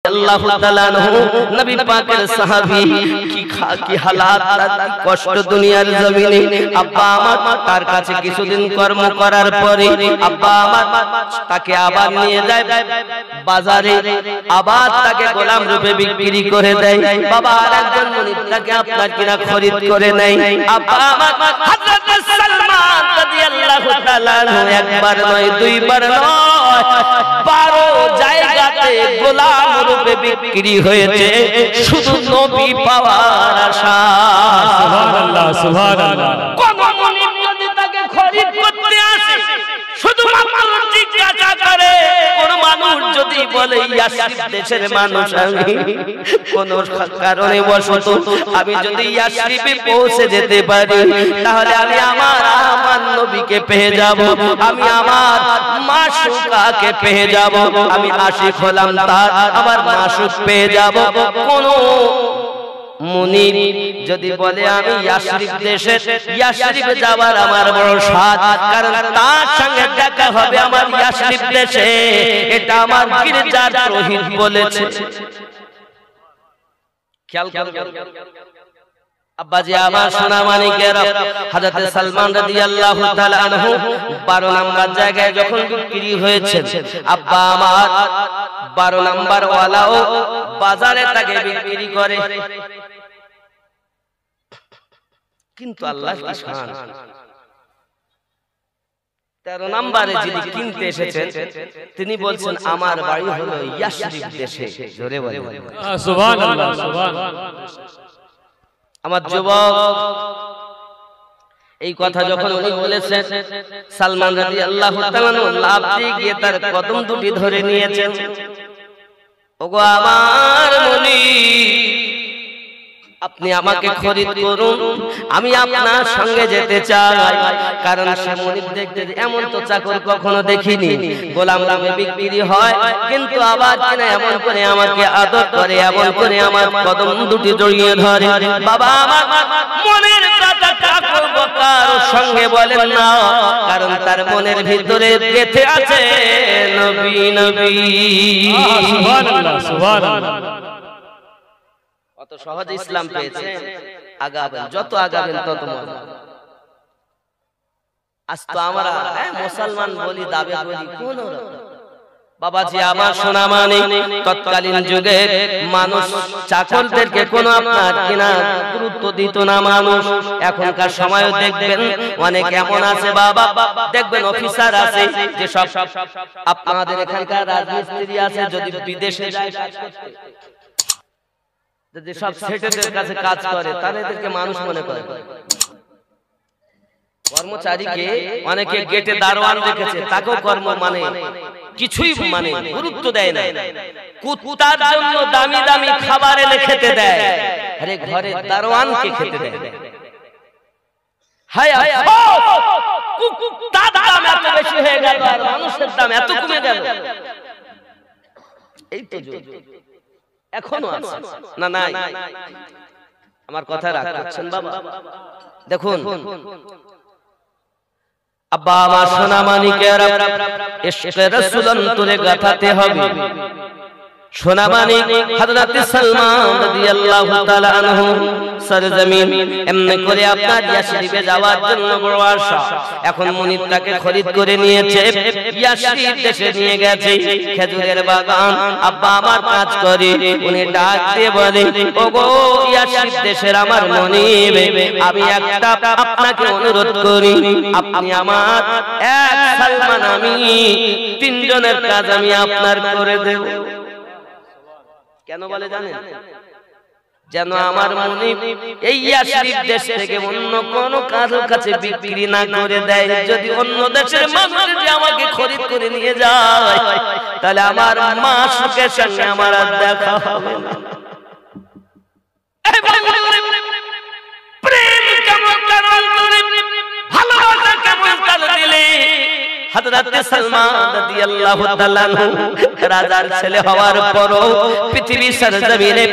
রাদিয়াল্লাহু তাআলা আনহু নবী পাকের সাহাবী কি হালাত কষ্ট দুনিয়ার জমিনে আব্বা আমার তার কাছে কিছুদিন কর্ম করার পরে আব্বা আমার তাকে আবার নিয়ে যায় বাজারে আবার তাকে গোলাম রূপে বিক্রি করে দেয় বাবা আরেকজন মুনিব তাকে আপনার কিনা খরিদ করে নেয় আব্বা আমার হযরত সালমান রাদিয়াল্লাহু তাআলা একবার নয় দুইবার নয় 12 জায়গাতে গোলাম রূপে বিক্রি হয়েছে শুধু নবী পাওয়ার আশা সুবহানাল্লাহ সুবহানাল্লাহ কোন মুনিব যদি তাকে খরিদ করতে আসে শুধু মাত্র জিজ্ঞাসা করে কোন মানুষ যদি বলে ইয়াসরিব দেশের মানুষ আমি কোন কারণে বশত আমি যদি ইয়াসরিবে পৌঁছে যেতে পারি তাহলে আমি আমার নবীকে পেয়ে যাব আমি আমার মাশুকাকে পেয়ে যাব আমি আশিক হলাম তার আমার মাশুক পেয়ে যাব কোন মুনিব যদি বলে আমি ইয়াসরিব দেশে ইয়াসরিবে যাবার আমার বড় সাধ কারণ তার সঙ্গে দেখা হবে আমার ইয়াসরিব দেশে এটা আমার গির্জার পুরোহিত বলেছে খেয়াল করবেন আব্বাজি আমার সোনা মানিকেরা হযরত সালমান রাদিয়াল্লাহু তাআলা আনহু 12 নাম্বার জায়গায় যখন বিক্রি হয়েছে আব্বা আমার 12 নাম্বার ওয়ালাও বাজারে তাকে বিক্রি করে কিন্তু আল্লাহ কি শান 13 নম্বরে যিনি কিনতে এসেছেন তিনি বলছেন আমার বাড়ি হলো ইয়াসরিব দেশে জোরে বলেন সুবহানাল্লাহ সুবহানাল্লাহ আমার যুবক এই কথা যখন উনি বলেছেন সালমান রাদিয়াল্লাহু তাআলা লাভ দিয়ে গিয়ে তার কদম দুটি ধরে নিয়েছেন ওগো আমার মুনিব আপনি আমাকে খরিদ করুন আমি আপনার সঙ্গে যেতে চাই কারণ সে মুনিব দেখতে এমন তো চাকর কখনো দেখিনি গোলাম নামে বিক্রি হয় কিন্তু আবার কিনা এমন করে আমাকে আদর করে এমন করে আমার কদম দুটি জড়িয়ে ধরে বাবা আমার মনের কথা চাকর কার সঙ্গে বলেন না কারণ তার মনের ভিতরে গেঁথে আছে নবী নবী সুবহানাল্লাহ সুবহানাল্লাহ কত সহজে ইসলাম পেয়েছে আগাবেন যত আগাবেন তত মজা আজ তো আমরা মুসলমান বলি দাবি করি কোন বাবাজি আমার সোনা মানে তৎকালীন যুগে মানুষ চাকরদেরকে কোনো আপনার কিনা গুরুত্ব দিত না মানুষ এখনকার সময়ও দেখবেন অনেক এমন আছে বাবা দেখবেন অফিসার আছে যে সব আপনাদের এখানকার রাজমিস্ত্রি আছে যদি বিদেশে যায় যদি সব সেটেদের কাছে কাজ করে তাহলে এদেরকে মানুষ মনে করে কর্মচারীকে অনেকে গেটে দারোয়ান রেখেছে তাকেও কর্ম মানে কিছুই মানে গুরুত্ব দেয় না কুত্তার জন্য দামি দামি খাবার এনে খেতে দেয় আরে ঘরে দারোয়ানকে খেতে দেয় হায় কুত্তার দাম এত বেশি হয়ে গেল আর মানুষের দাম এত কমে গেল এই তো এখনো আছে না নাই আমার কথা রাখছেন বাবা দেখুন আব্বা আমার সোনা মানিকেরা ইশকে রাসূল অন্তরে গাঁথাতে হবে সোনা মানিক হযরত সালমান রাদিয়াল্লাহু তাআলা আনহু সরজমিন এমনি করে আপনার ইয়াসরিবে যাওয়ার জন্য বড় আশা এখন মুনিব তাকে খরিদ করে নিয়েছে ইয়াসরিব দেশে নিয়ে গেছে খেজুরের বাগান আব্বা আমার কাজ করে উনি ডাক দিয়ে বলে ওগো ইয়াসরিব দেশের আমার মুনিব আমি একটা আপনাকে অনুরোধ করি আপনি আমার এক সালমান আমি তিনজনের কাজ আমি আপনার করে দেব কেন বলে জানেন যেন আমার মুনিব এই ইয়াসরিব দেশ থেকে অন্য কোন কারোর কাছে বিক্রি না করে দেয় যদি অন্য দেশের মানুষ যদি আমাকে খরিদ করে নিয়ে যায় তাহলে আমার মাশুকের সঙ্গে আমার আর দেখা হবে না প্রেম কেমন কারণ ভালোবাসা কেমন কারণ দিলে হযরত সালমান রাদিয়াল্লাহু তাআলা রাজার ছেলে হওয়ার পরও পৃথিবীর সরজমিনে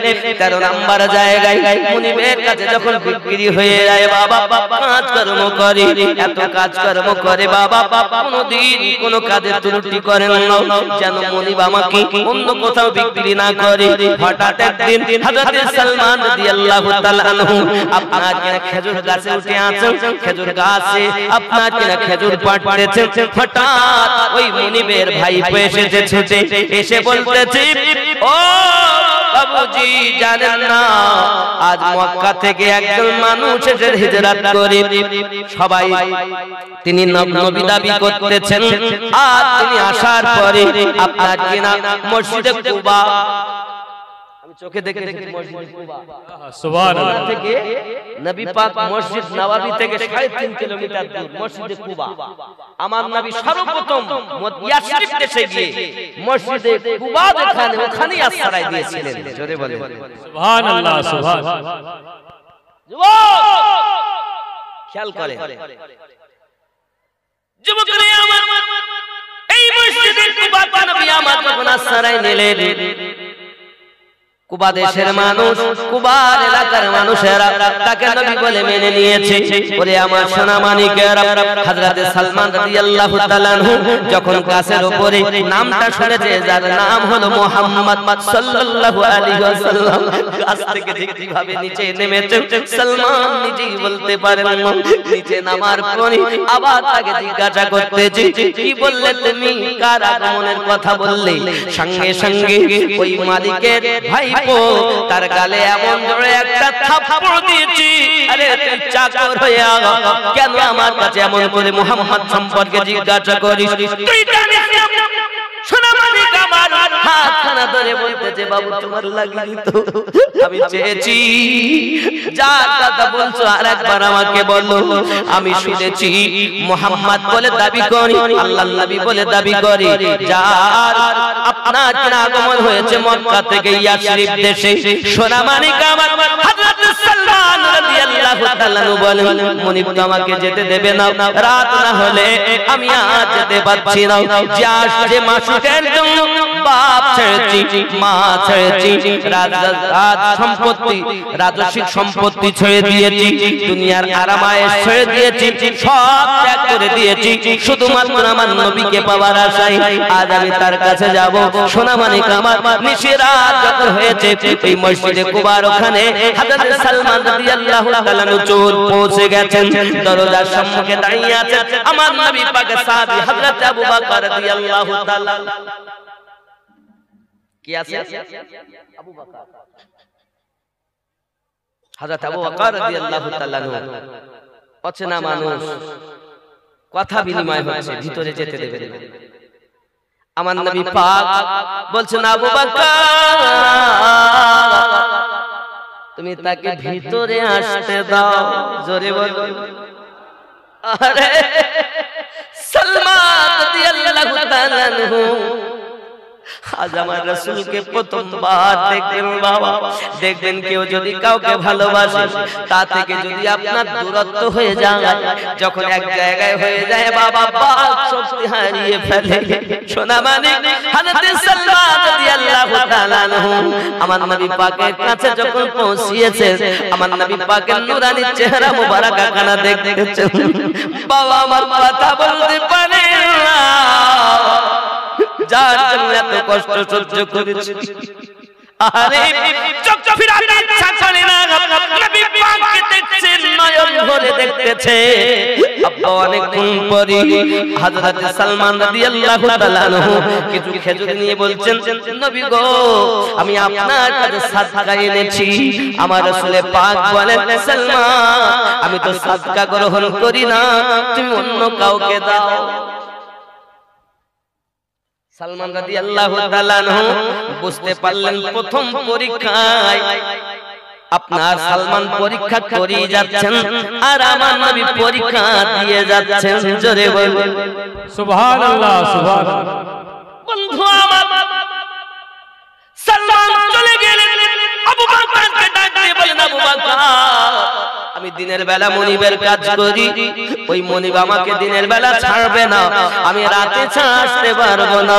13 নম্বর জায়গায় মুনিবের কাছে যখন বিক্রি হয়ে যায় বাবা কাজকর্ম করে, এত কাজকর্ম করে বাবা কোনদিন কোনো কাজে ত্রুটি করেন না, যেন মুনিব আমাকে অন্য কোথাও বিক্রি না করে। হঠাৎ একদিন হযরত সালমান রাদিয়াল্লাহু তাআলা আনহু আপনার কিনা খেজুর গাছে উঠে আছেন, খেজুর গাছে আপনার কিনা খেজুর পাড়তেছেন। হঠাৎ ওই মুনিবের ভাই এসেছে ছুটে এসে বলতেছে, ও বাবুজি জানেন না আজ মক্কা থেকে একজন মানুষ এসে হিজরত করে, সবাই তিনি নবী দাবি করতেছেন, আর তিনি আসার পরে আপনার কিনা মসজিদে কুবা, আমি চোখে দেখেছি মসজিদে কুবা সুবহানাল্লাহ থেকে নবী পাক মসজিদ নববী থেকে 3.5 কিলোমিটার দূর মসজিদে কুবা। আমার নবী সর্বপ্রথম ইয়াসরিব দেশে গিয়ে মসজিদে কুবা যেখানে ওখানেই আশ্রয় দিয়েছিলেন। জোরে বলেন সুবহানাল্লাহ সুবহানাল্লাহ। যুবক খেয়াল করেন, যুবকরা আমার এই মসজিদে কুবা নবী আমার যখন আশ্রয় নিলেন, কুবা দেশের মানুষ, কুবার এলাকার মানুষেরা তাকে নবী বলে মেনে নিয়েছে। ওরে আমার সোনা মানিকেরা, হযরত সালমান রাদিয়াল্লাহু তাআলা যখন গাছের উপরে নামটা শুনেছে, যার নাম হলো মুহাম্মদ সাল্লাল্লাহু আলাইহি ওয়াসাল্লাম, গাছ থেকে যেভাবে নিচে নেমেছে সালমান নিজেই বলতে পারেন না। নিচে নামার পরে আবার তাকে জিজ্ঞাসা করতেছে, কি বললে তুমি, কার আগমনের কথা বললে? সঙ্গে সঙ্গে ওই মালিকের ভাই তার গালে এমন জোরে একটা থাপ্পড় দিয়েছি, আরে তুই চাকর হইয়া কেন আমার কাছে এমন করে মুহাম্মদ সম্পর্কে জিজ্ঞাসা করিস? তুই জানিস না সোনা মানিক আমার হাতখানা ধরে বলতেছে, বাবু তোমার লাগেনি তো, আমি চেয়েছি যা কথা বলছো আরেকবার আমাকে বলো। আমি শুনেছি মুহাম্মদ বলে দাবি করি, আল্লাহর নবী বলে দাবি করি, যার আপনার কিনা আগমন হয়েছে মক্কা থেকে ইয়াসরিব দেশে। সোনা মানিক আমার হযরত সালমান রাদিয়াল্লাহু তাআলা বলেন, মুনিব তো আমাকে যেতে দেবে না, রাত না হলে আমি আজ যেতে পারছি না। যে মাসুকের জন্য বাপ ছেড়েছি, মা ছেড়েছি, সম্পত্তি, রাজস্বিক সম্পত্তি ছেড়ে দিয়েছি, দুনিয়ার আরামায়েশ ছেড়ে দিয়েছি, সব ত্যাগ করে দিয়েছি শুধুমাত্র আমার নবীকে পাওয়ার আশায় আজ আমি তার কাছে যাব। সোনা মানিক আমার নিশিরাত যখন হয়েছে এই মসজিদে কুবার ওখানে হযরত সালমান রাদিয়াল্লাহু তাআলা চোর পৌঁছে গেছেন, দরজার সম্মুখে দাঁড়িয়ে আছেন আমার নবী পাকের সাহাবী হযরত আবু বকর রাদিয়াল্লাহু তাআলা। কি আছে? আবু বকর, হযরত আবু বকর রাদিয়াল্লাহু তাআলা অচেনা মানুষ, কথা বিনিময় হচ্ছে, ভিতরে যেতে দেবেন না। আমার নবী পাক বলছেন, আবু বকর তুমি তাকে ভিতরে আসতে দাও। জোরে বলো। আরে সালমান রাদিয়াল্লাহু তাআলা আজ আমার রাসূলকে প্রথমবার দেখবেন বাবা। দেখবেন কেউ যদি কাউকে ভালোবাসে, তা থেকে যদি আপনার দূরত্ব হয়ে যায়, যখন এক জায়গায় হয়ে যায় বাবা, বাক শক্তি হারিয়ে ফেলে। সোনা মানিক হযরত সালমান রাদিয়াল্লাহু তাআলা আমার নবী পাকের কাছে যখন পৌঁছিয়েছে, আমার নবী পাকের নূরানি চেহারা মোবারক খানা দেখতেছেন। বাবা আমার কথা বলতে পারে না, যার জন্য এত কষ্ট সহ্য করেছি। আরে চোখ ফিরাতে ইচ্ছা করে না, নবী পাককে দেখছেন, নয়ন ভরে দেখতেছে। আব্বা অনেকক্ষণ পরে হযরত সালমান রাদিয়াল্লাহু তাআলা কিছু খেজুর নিয়ে বলছেন, নবী গো আমি আপনার কাছে সাদকা এনেছি। আমার রাসূল পাক বলেন, সালমান আমি তো সাদকা গ্রহণ করি না, তুমি অন্য কাউকে দাও। সালমান রাদিয়াল্লাহু তাআলা বুঝতে পারলেন প্রথম পরীক্ষায় আপনার সালমান পরীক্ষা করে যাচ্ছেন, আর আমার নবী পরীক্ষা দিয়ে যাচ্ছেন। জোরে বলুন সুবহানাল্লাহ সুবহানাল্লাহ। বন্ধু আমার সালমান চলে গেলেন, আবু বকরকে ডাক দিয়ে বলেন, আবু বকর আমি দিনের বেলা মনিবের কাজ করি, ওই মনিব আমাকে দিনের বেলা ছাড়বে না, আমি রাতে আসতে পারবো না।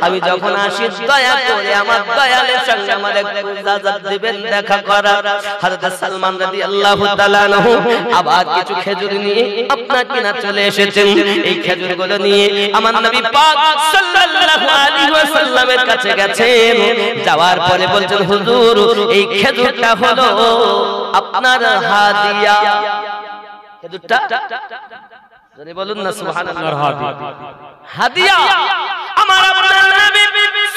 আমি যখন আসি দয়া করে আমার দয়ালের সঙ্গে আমার একটু ইজাজত দিবেন দেখা করার। হযরত সালমান রাদিয়াল্লাহু তাআলা আনহু আবার কিছু খেজুর নিয়ে আপনার কিনা চলে এসেছেন। এই খেজুরগুলো নিয়ে আমার নবী পাক সাল্লাল্লাহু আলাইহি ওয়াসাল্লামের কাছে গেছেন। যাওয়ার পরে বলছেন, হুজুর এই খেজুরটা হলো আপনার হাদিয়া। খেজুরটা জোরে বলুন না সুবহানাল্লাহ। হাদিয়া আমার আপনার নবী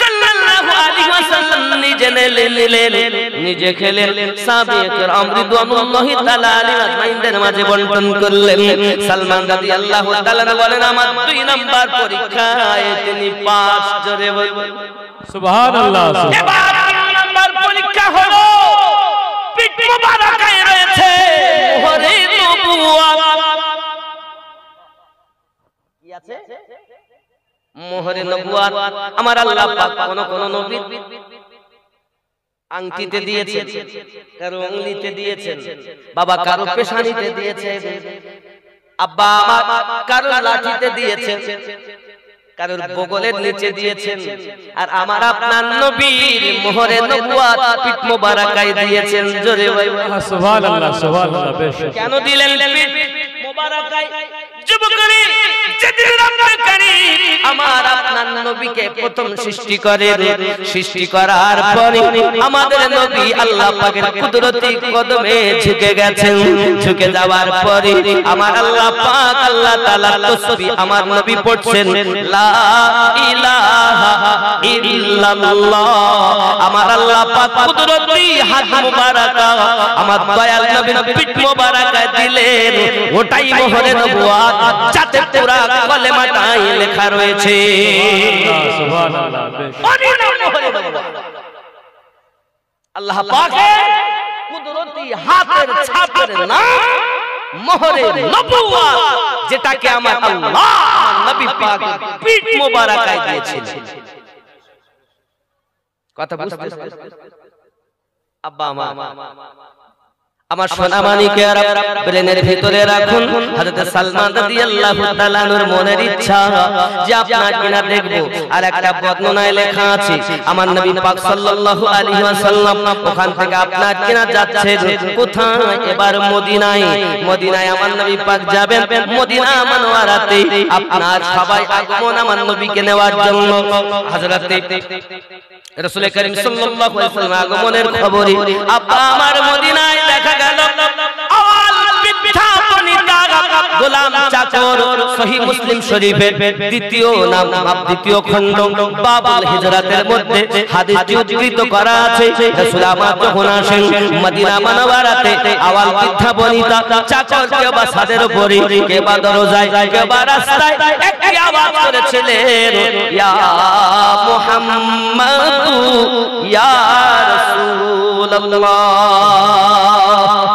সাল্লাল্লাহু আলাইহি ওয়াসাল্লাম নিজে নিলেন, নিজে খেলেন, সাহাবায়ে কেরাম রিদওয়ানুল্লাহি তাআলা আলাইহিম আজমাইনদের মাঝে বন্টন করলেন। সালমান রাদিয়াল্লাহু তাআলা বলেন, আমার 2 নাম্বার পরীক্ষায় তিনি পাস। জোরে বলুন সুবহানাল্লাহ। এবার 3 নাম্বার পরীক্ষা হলো পিঠ মোবারকায় রয়েছে মোহরে নবুওয়াত। কি আছে? মোহরে নবুওয়াত। আমার আল্লাহ পাক কোন নবী আংটিতে দিয়েছেন, কারো আঙ্গুলিতে দিয়েছেন, বাবা কারো পেশানিতে দিয়েছেন, আব্বা আমার কারো লাঠিতে দিয়েছেন, কারোর বগলের নিচে দিয়েছেন। আর আমার আপনার নবীর মোহরে নবুওয়াত পিঠ মোবারকায় দিয়েছেন। জোরে সুবহানাল্লাহ সুবহানাল্লাহ। কেন দিলেন পিঠ মোবারকায়? যুবকরা, যেদিন রব্বুল কারীম আমার আপনার নবীকে প্রথম সৃষ্টি করেন, সৃষ্টি করার পরে আমাদের নবী আল্লাহ পাকের কুদরতি কদমে ঝুঁকে গেছেন। ঝুঁকে যাওয়ার পরে আমার আল্লাহ পাক আল্লাহ তাআলা তাসবিহ আমার নবী পড়ছেন, লা ইলাহা ইল্লাল্লাহ। আমার আল্লাহ পাক কুদরতি হাত মুবারাকা আমার দয়াল নবীর পিঠ মোবারকায় দিলেন। ওটাই মোহরে নবুওয়াত, যাতে পুরা কলেমাটাই লেখা রয়েছে। সুবহানাল্লাহ। আল্লাহ পাকের কুদরতি হাতের ছাপের নাম মোহরে নবুওয়াত, যেটাকে আমার আল্লাহ নবী পাক পিঠ মোবারকায় দিয়েছিলেন। কথা বুঝতে আব্বা আমার সোনা মানিকেরা ব্রেনের ভিতরে রাখুন। হযরত সালমান রাদিয়াল্লাহু তাআলা আনহুর মনের ইচ্ছা যে আপনার কিনা দেখব। আর একটা বর্ণনায় লেখা আছে আমার নবী পাক সাল্লাল্লাহু আলাইহি ওয়াসাল্লাম ওখান থেকে আপনার কিনা যাচ্ছে কোথায়? এবার মদিনায়। মদিনায় আমার নবী পাক যাবেন। মদিনা মুনাওয়ারাতে আপনার সবাই আগমন আমার নবীকে নেওয়ার জন্য। হযরত রাসূল করিম সাল্লাল্লাহু আলাইহি ওয়াসাল্লাম আগমনের খবরে আমার মদিনায় দেখা গেল আওয়াল পিঠা বনিতা গোলাম চাকর। সহিহ মুসলিম শরীফের দ্বিতীয় খণ্ড বাবুল হিজরাতের মধ্যে হাদিসটি উদ্ধৃত করা আছে। রাসূল আমার যখন আসেন মদিনা মুনাওয়ারাতে আওয়াল পিঠা বনিতা চাকর কে বা ছাদের উপরে কে বা দরজায় কে বা রাস্তায় একটি আওয়াজ করেছিলেন, ইয়া মুহাম্মাদু ইয়া রাসূলুল্লাহ।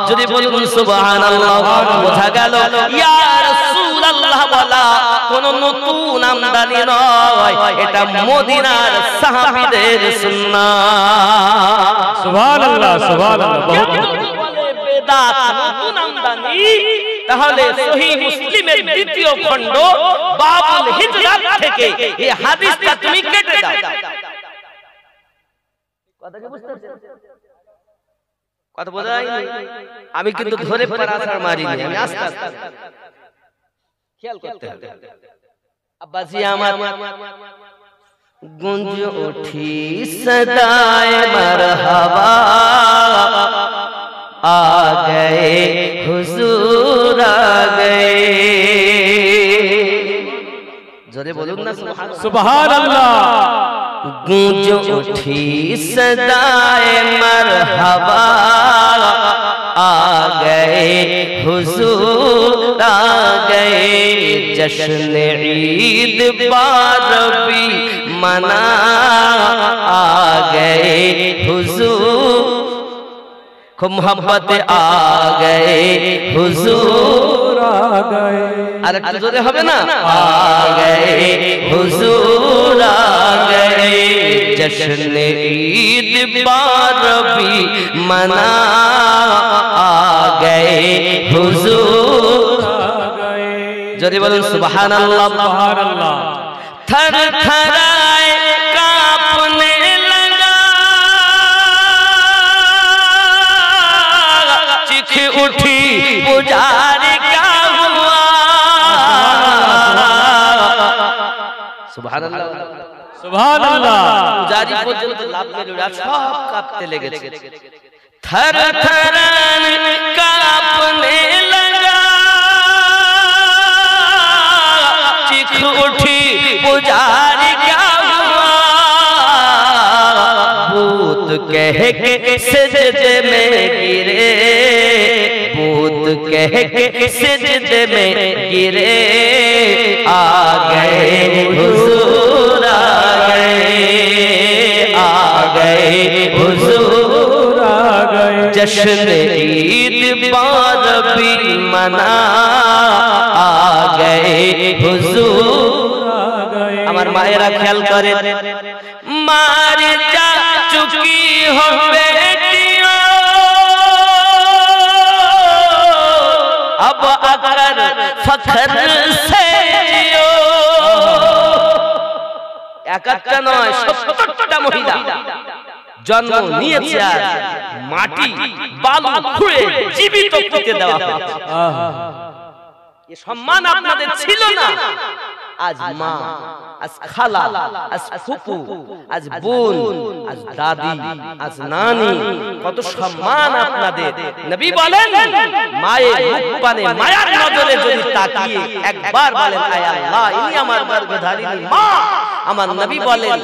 যদি বলুন সুবহানাল্লাহ। বোঝা গেল ইয়া রাসূলুল্লাহ বলা কোন নতুন আমদানি নয়, এটা মদিনার সাহাবীদের সুন্নাত। সুবহানাল্লাহ সুবহানাল্লাহ। বেদাত নতুন আমদানি, তাহলে সহিহ মুসলিমের দ্বিতীয় খণ্ড বাবুল হিজরাত থেকে এই হাদিসটা তুমি কেটে দাও। কথা কি বুঝতে পারছেন? কথা বোঝা যায়? আমি কিন্তু ধরে পারাছাড় মারিনি, আমি আস্তে আস্তে খেয়াল করতে হবে। আব্বাজি আমার গুঞ্জ উঠি সদায়ে মারহাবা आ गए हुजूर आ गए। जोरे बोलूं ना सुबहानल्लाह। गूंज उठी सदाए मरहबा आ गए हुजूर आ गए। जश्न ईद बारबी मना आ गए हुजूर, खूब मोहब्बत आ गए हुजूर आ गए। আর একটু জোরে হবে না? আ গয়ে হুজুর আ গয়ে জশ্নে ঈদ বারবি মনা আ গয়ে হুজুর আ গয়ে। জোরে বলুন সুবহানাল্লাহ। সুবহানাল্লাহ। थर थराए कांपने लगा, चिख उठी पुजारी क्या हुआ। सुभानअल्लाह सुभानअल्लाह। पुजारी পর্যন্ত লাভ পেল না, সব কাঁপতে লেগেছে। थर थराए कांपने लगा, चिख उठी पुजारी क्या हुआ। भूत कह के सजदे में गिरे, भूत कह के सजदे में गिरे, आ गए हुजूर आ गए, आ गए हुजूर आ गए। जश्न ईद बारबी मना आ गए हुजूर। আমার মায়েরা খেয়াল করে, মার যা চুকি हो बेटियों, अब अगर फखर से जियो। একাত্তা নয়, ৭০টা মহিলা জন্ম নিয়েছে, আর মাটি বালু খুঁড়ে জীবিত পুঁতে দেওয়া হয়েছে। ये सम्मान আপনাদের ছিল না। আজ মা, আজ খালা, আজ ফুপু, আজ বোন, আজ দাদি, আজ নানি, কত সম্মান আপনাদের। নবী বলেন, মায়ের মুখ পানে মায়ার নজরে যদি তাকিয়ে একবার বলেন আয় আল্লাহ ইনি আমার গর্ভধারিণী মা। আমার নবী বলেন,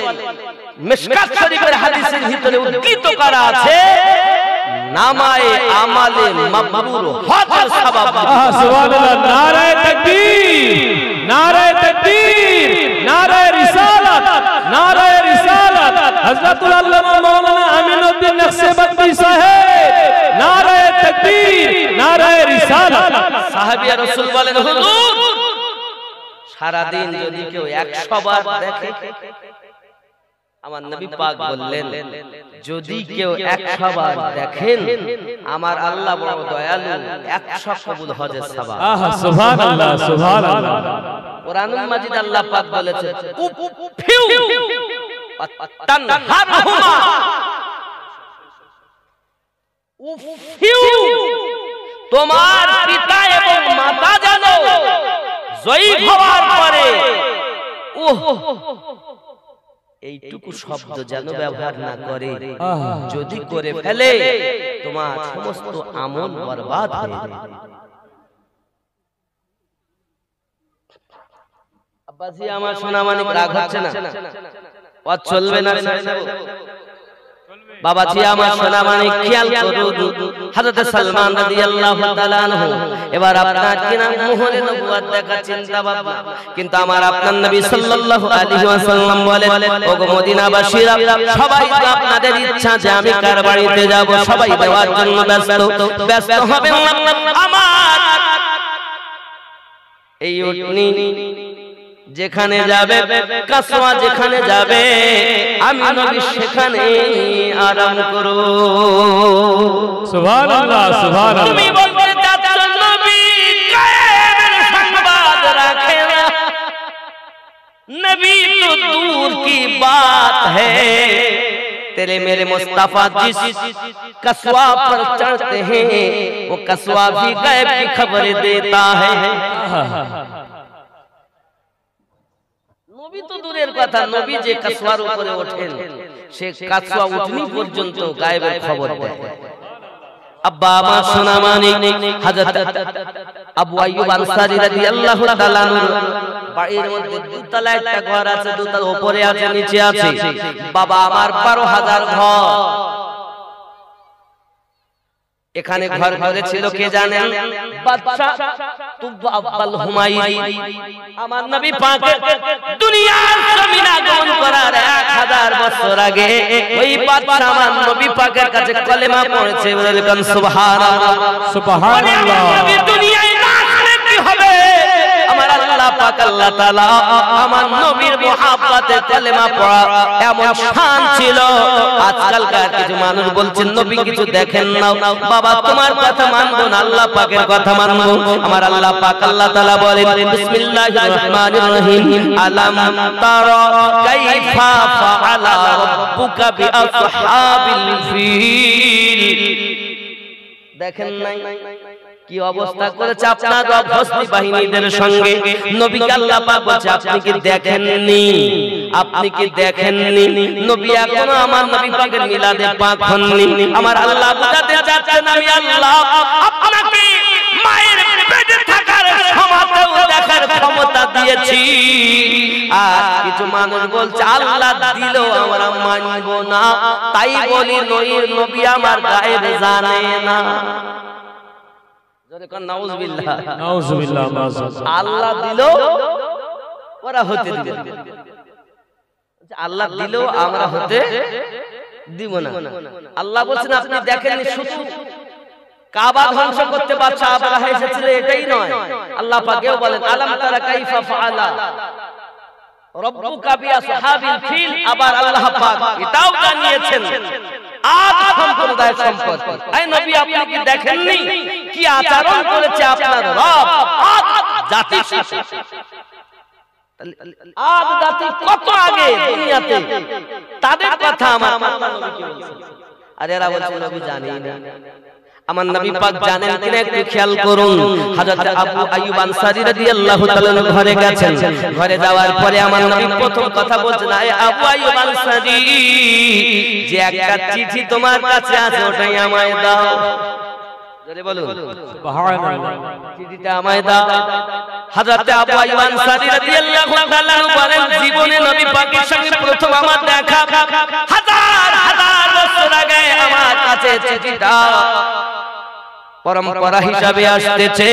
মিশকাত শরীফের হাদিসের ভিতরে উদ্ধৃত করা আছে, নামায়ে আমালে মাকবুল হজের সওয়াব। সুবহানাল্লাহ। নারায়ে তাকবীর, নারায়ে তাকবীর, নারায়ে রিসালাত, নারায়ে রিসালাত। হযরতুল আল্লামা মাওলানা আমিনউদ্দিন নকশবন্দি সাহেব, নারায়ে তাকবীর, নারায়ে রিসালাত। সাহাবিয়া রাসূল বলেন, হুজুর সারা দিন যদি কেউ 100 বার দেখে, আমার নবী পাক বললেন যদি কেউ 100 বার দেখেন আমার আল্লাহ বড় দয়ালু, 100 কবুল হজের সওয়াব। আহা সুবহানাল্লাহ, সুবহানাল্লাহ। কোরআনুল মাজিদ আল্লাহ পাক বলেছেন, উফিউ তানহারহুমা, উফিউ তোমার পিতা এবং মাতা জানো জয়ীফ হওয়ার পরে এইটুকু শব্দ যেন ব্যবহার না করে, যদি করে ফেলে তোমার সমস্ত আমল বরবাদ হয়ে যাবে। আব্বাসি আমার সোনা মানিক রাগ হচ্ছে না, ও চলবে না বাবাজি আমার সোনা মানিক খেয়াল করুন। হযরত সালমান রাদিয়াল্লাহু তাআলা আনহু এবার আপনার কিনা মোহরে নবুয়ত দেখা চিন্তা ভাবনা, কিন্তু আমার আপনার নবী সাল্লাল্লাহু আলাইহি ওয়াসাল্লাম বলেন, ওগো মদিনাবাসীরা সবাই তো আপনাদের ইচ্ছা যে আমি কার বাড়িতে যাব, সবাই দেওয়ার জন্য ব্যস্ত হবেন না। আমার এই উটনি যেখানে যাবে, কাসওয়া যেখানে যাবে, আমি নবী সেখানে আরাম করো। সুবহানাল্লাহ, সুবহানাল্লাহ। তুমি বলতে চাচ্ছ নবী গায়েবের সংবাদ রাখে না, নবী তো দূর কি बात है, तेरे मेरे मुस्तफा जिस कस्वा पर चढ़ते हैं वो कस्वा भी गायब की खबर देता है। নবী তো দূরের কথা, নবী যে কাসওয়ার উপরে ওঠেন সে কাসওয়া উঠনি পর্যন্ত গায়েবের খবর দেয়। আব্বা আমার সোনা মানিক হযরত আবু আইয়ুব আনসারী রাদিয়াল্লাহু তাআলা আনহু বাড়ির মধ্যে দুতলা একটা ঘর আছে, দুতলা উপরে আছে নিচে আছে। বাবা আমার 12,000 ঘর, এখানে ঘর করেছিল কে জানেন? বাদশা তুবা আব্বাল হুমায়ুন। আমার নবী পাকের দুনিয়ার জমিন আগমন করার 1000 বছর আগে ওই বাদশা আমার নবী পাকের কাছে কলেমা পড়েছে। বলেন সুবহানাল্লাহ, সুবহানাল্লাহ। নবী দুনিয়ায় না আসলে আল্লাহ পাক আল্লাহ তাআলা আমার নবীর মুহাব্বতে কালেমা পড়া এমন শান ছিল। আজকালকার কিছু মানুষ বলছেন নবী কিছু দেখেন না। বাবা তোমার কথা মানবো না, আল্লাহ পাকের কথা মানবো। আমার আল্লাহ পাক আল্লাহ তাআলা বলেন বিসমিল্লাহির রাহমানির রহিম আলাম তারা কাইফা ফাআলা রাব্বুকা বিআসহাবিল ফিল। দেখেন নাই কি অবস্থা করেছে আপনার রব হস্তি বাহিনীদের সঙ্গে। নবীকে আল্লাহ পাক বলছে আপনি কি দেখেননি, আপনি কি দেখেননি? নবী এখনো আমার নবী পাকের মিলাদে পাক হননি। আমার আল্লাহ বুঝাতে চাচ্ছেন আমি আল্লাহ আপনাকে মায়ের পেটে থাকার সময়তেও দেখার ক্ষমতা দিয়েছি। আর কিছু মানুষ বলছে আল্লাহ দিলেও আমরা মানব না, তাই বলি নবী আমার গায়েব জানে না। আল্লাহ দিলেও ওরা হতে দিবে, আল্লাহ দিলেও আমরা হতে দিব না। আল্লাহ বলছেন আপনি দেখেননি শুধু কাবা ধ্বংস করতে বাদশা আবরাহা এসেছিল এটাই নয়, আল্লাহ পাকেও বলেন আলাম তারা কাইফা ফাআলা রাব্বুকা বিআসহাবিল ফিল। আবার আল্লাহ পাক এটাও জানিয়েছেন আদ সম্প্রদায়ের সম্পর্কে, এই নবী আপনি কি দেখেননি কি আচরণ করেছে আপনার রব আদ জাতির সাথে? আদ জাতি কত আগে দুনিয়াতে, তাদের কথা আমার নবীকে বলছে। আর এরা বলছে নবী জানেই না। আমার নবী পাক জানেন কিনা একটু খেয়াল করুন। হযরত আবু আইয়ুব আনসারী রাদিয়াল্লাহু তাআলা ঘরে গেছেন। ঘরে যাওয়ার পরে আমার নবী প্রথম কথা বলছেন আয় আবু আইয়ুব আনসারী, যে একটা চিঠি তোমার কাছে আছে ওটাই আমায় দাও। জোরে বলুন সুবহানাল্লাহ। চিঠিটা আমায় দাও। হযরত আবু আইয়ুব আনসারী রাদিয়াল্লাহু তাআলা বলেন জীবনে নবী পাকের সঙ্গে প্রথম আমার দেখা, হাজার হাজার বছর আগে আমার কাছে চিঠিটা পরম্পরা হিসাবে আসতেছে।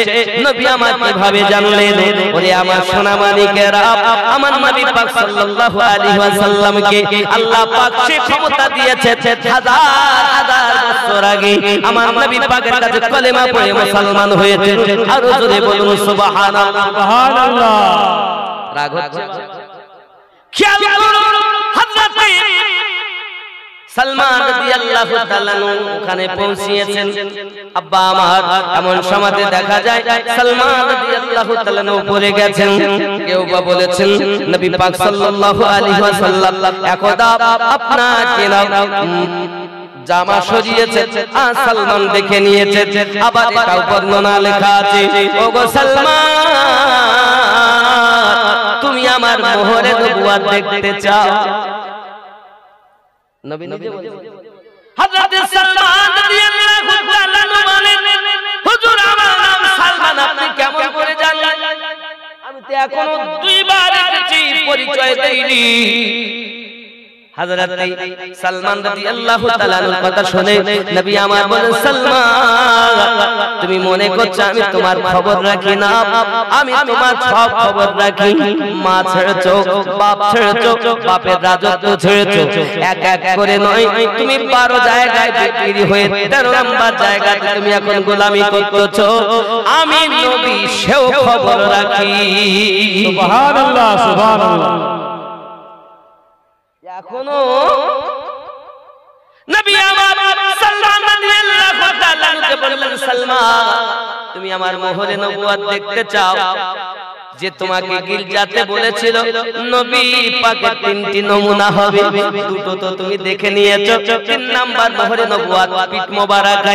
নবী আমার কিভাবে জানলেন? ওরে আমার সোনা মানিকেরা, আমার নবী পাক সাল্লাল্লাহু আলাইহি ওয়াসাল্লামকে আল্লাহ পাক সে ক্ষমতা দিয়েছে হাজার হাজার বছর আগে আমার নবী পাকের কাছে কলেমা পড়ে মুসলমান হয়েছে। আর জোরে বলুন সুবহানাল্লাহ সুবহানাল্লাহ। রাগ হচ্ছে? খেয়াল করুন হযরত সালমান রাদিয়াল্লাহু তাআলা ওখানে পৌঁছিয়েছেন। আব্বা আমার এমন সময়তে দেখা যায় সালমান রাদিয়াল্লাহু তাআলা উপরে গেছেন। কেউ বা বলেছেন নবী পাক সাল্লাল্লাহু আলাইহি ওয়াসাল্লাম একদা আপনাকে জামা সরিয়েছে, সালমান দেখে নিয়েছে। আবার এটাও বর্ণনা লেখা আছে ওগো সালমান তুমি আমার মোহরে নবুয়ত দেখতে চাও? নবী নিজে বলেন। হযরত সালমান রাদিয়াল্লাহু তাআলা বলেন হুজুর আমার নাম সালমান, আপনি কেমন করে জানলেন? আমি তো এখনো দুইবার এসেছি, পরিচয় দেইনি। হযরত সালমান রাদিয়াল্লাহু তাআলার কথা শুনে নবী আমার বলেন সালমান তুমি মনে করছো আমি তোমার খবর রাখি না? আমি তোমার সব খবর রাখি। মা ছেড়েছো, বাপ ছেড়েছো, বাপের রাজত্ব ছেড়েছো, এক এক করে নয় তুমি 12 জায়গায় বিক্রি হয়ে 13 নম্বর জায়গায় তুমি এখন গোলামি করতেছো। আমি নবী সেও খবর রাখি। সুবহানাল্লাহ সুবহানাল্লাহ। এখনো নবী আমার সালমান রাদিয়াল্লাহু তাআলা কে বললেন সালমান তুমি আমার মোহরে নবুয়ত দেখতে চাও? যে তোমাকে গির্জাতে বলেছিল নবী পাকের 3টি নমুনা হবে, দুটো তো তুমি দেখে নিয়েছো। 3 নাম্বার মোহরে নবুয়ত পিঠ মোবারক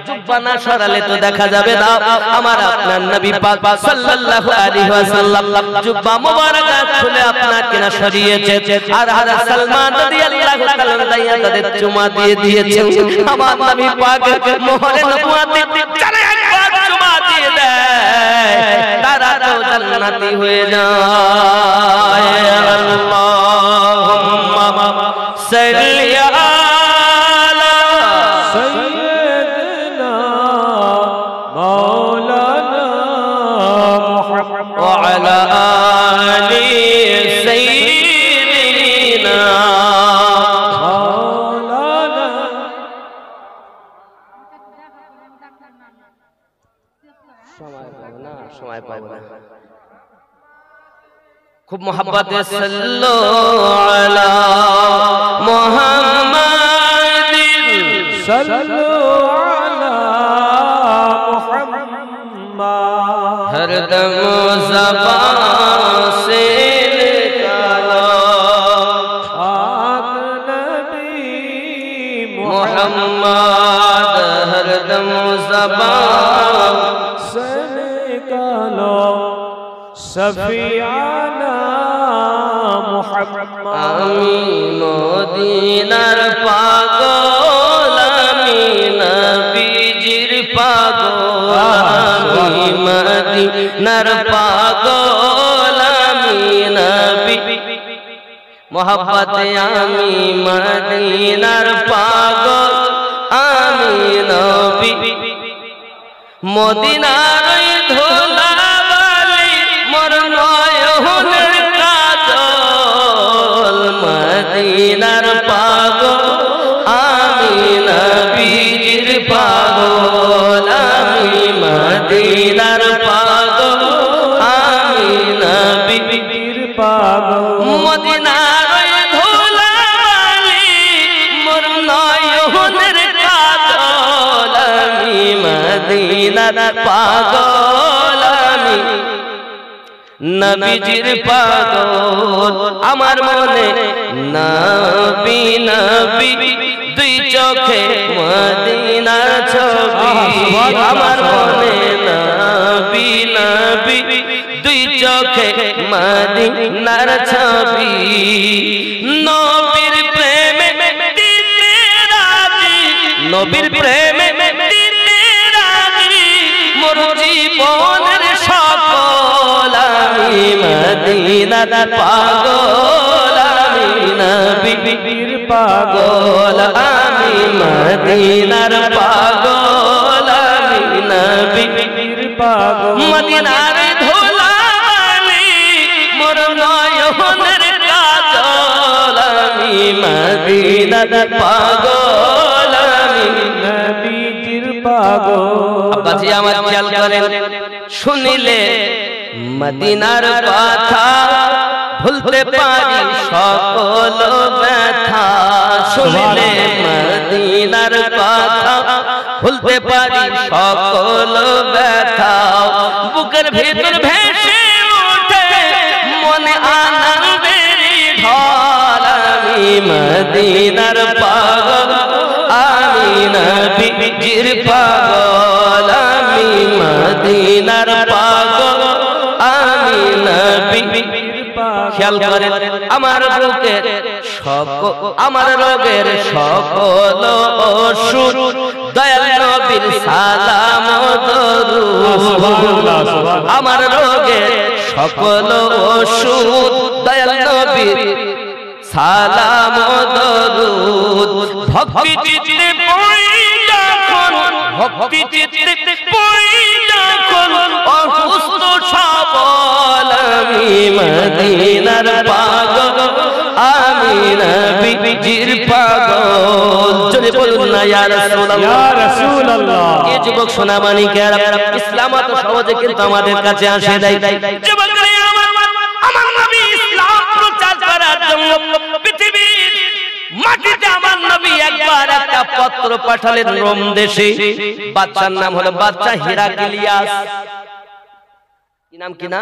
জুব্বা না সরালে তো দেখা যাবে না। আমার আপনার নবী পাক সাল্লাল্লাহু আলাইহি ওয়াসাল্লাম জুব্বা মোবারক খুলে আপনার কিনা সরিয়েছে। আর হযরত সালমান রাদিয়াল্লাহু তাআলা দাইয়া তাদের চুমা দিয়ে দিয়েছেন। আমার নবী পাক মোহরে নবুয়ত চলে একবার চুমা দিয়ে দেয়, তারা তো জান্নাতি হয়ে যায়। আল্লাহুম্মা সাল্লি আলা সাইয়্যিদিনা মাওলানা মুহাম্মদ ওয়া আলা আলি সাইয়্যিদিনা মাওলানা। সময় পাবো না। খুব মোহাব্বতে সাল্লু আলা মুহাম্মাদিন সাল্লু আলা মুহাম্মাদ হরদম ज़बान से निकालो पाक नबी मुहम्मद हरदम ज़बान से निकालो सफियाना मुहम्मद आमीन मदीनार पागल आमीन नबीजिर पागल आमीन मदीनार पागल आमीन नबी मोहब्बत आमीन मदीनार पागल आमीन नबी मदीनार धोला मदीनार पागल आमीन नबीजिर पागल आमीन मदीनार पागल आमीन नबीजिर पागल मदीनार धुलावाली मोर नयনের কাজল आमीन मदीनार पागल आमीन नबीजिर पागल आमार मने नबी नबी दुई चोखे मदीनार छवि आमार मने नबी नबी दुई चोखे मदीनार छवि नबीर प्रेमे दिते राजी नबीर प्रेमे दिते राजी मोर जीवनेर सकल मदीनार पागल आमीन नबीजिर पागल आमीन मदीनार पागल आमीन नबीजिर पागल मदीनार धुलावाली मोर नयনের কাজল आमीन मदीनार पागल आमीन नबीजिर पागल আব্বাজি আমার খেয়াল করেন শুনিলে मदीनार कथा भूलते पारी सकल व्यथा शुनिले मदीनार कथा भूलते पारी सकल व्यथा बुकेर भीतर भेसे उठे मने आनंदेर ढल आमीन मदीनार पागल आमीन नबीजिर पागल आमीन मदीनार पागल आमीन नबीजिर খেয়াল করেন আমার বুকের আমার রোগের সকল ওষুধ দয়াল নবীর সালাম দরুদ আমার রোগের সকল ওষুধ দয়াল নবীর সালাম দরুদ ভক্তি চিত্তে পড়ি যখন ভক্তি চিত্তে পড়ি যখন অসুস্থ সবল आमीन मदीनार पागल आमीन नबीजिर पागल जोरे बोलुन ना या रासूल अल्लाह ये যুবক সোনামানিকেরা ইসলাম তো সহজে কিন্তু আমাদের কাছে আসে নাই যুবকরা আমার নবী ইসলাম প্রচার করার জন্য পৃথিবীর মাটিতে আমার নবী একবার একটা পত্র পাঠালেন রোম দেশে বাদশার নাম হলো বাদশা হিরাক্লিয়াস কি নাম কি না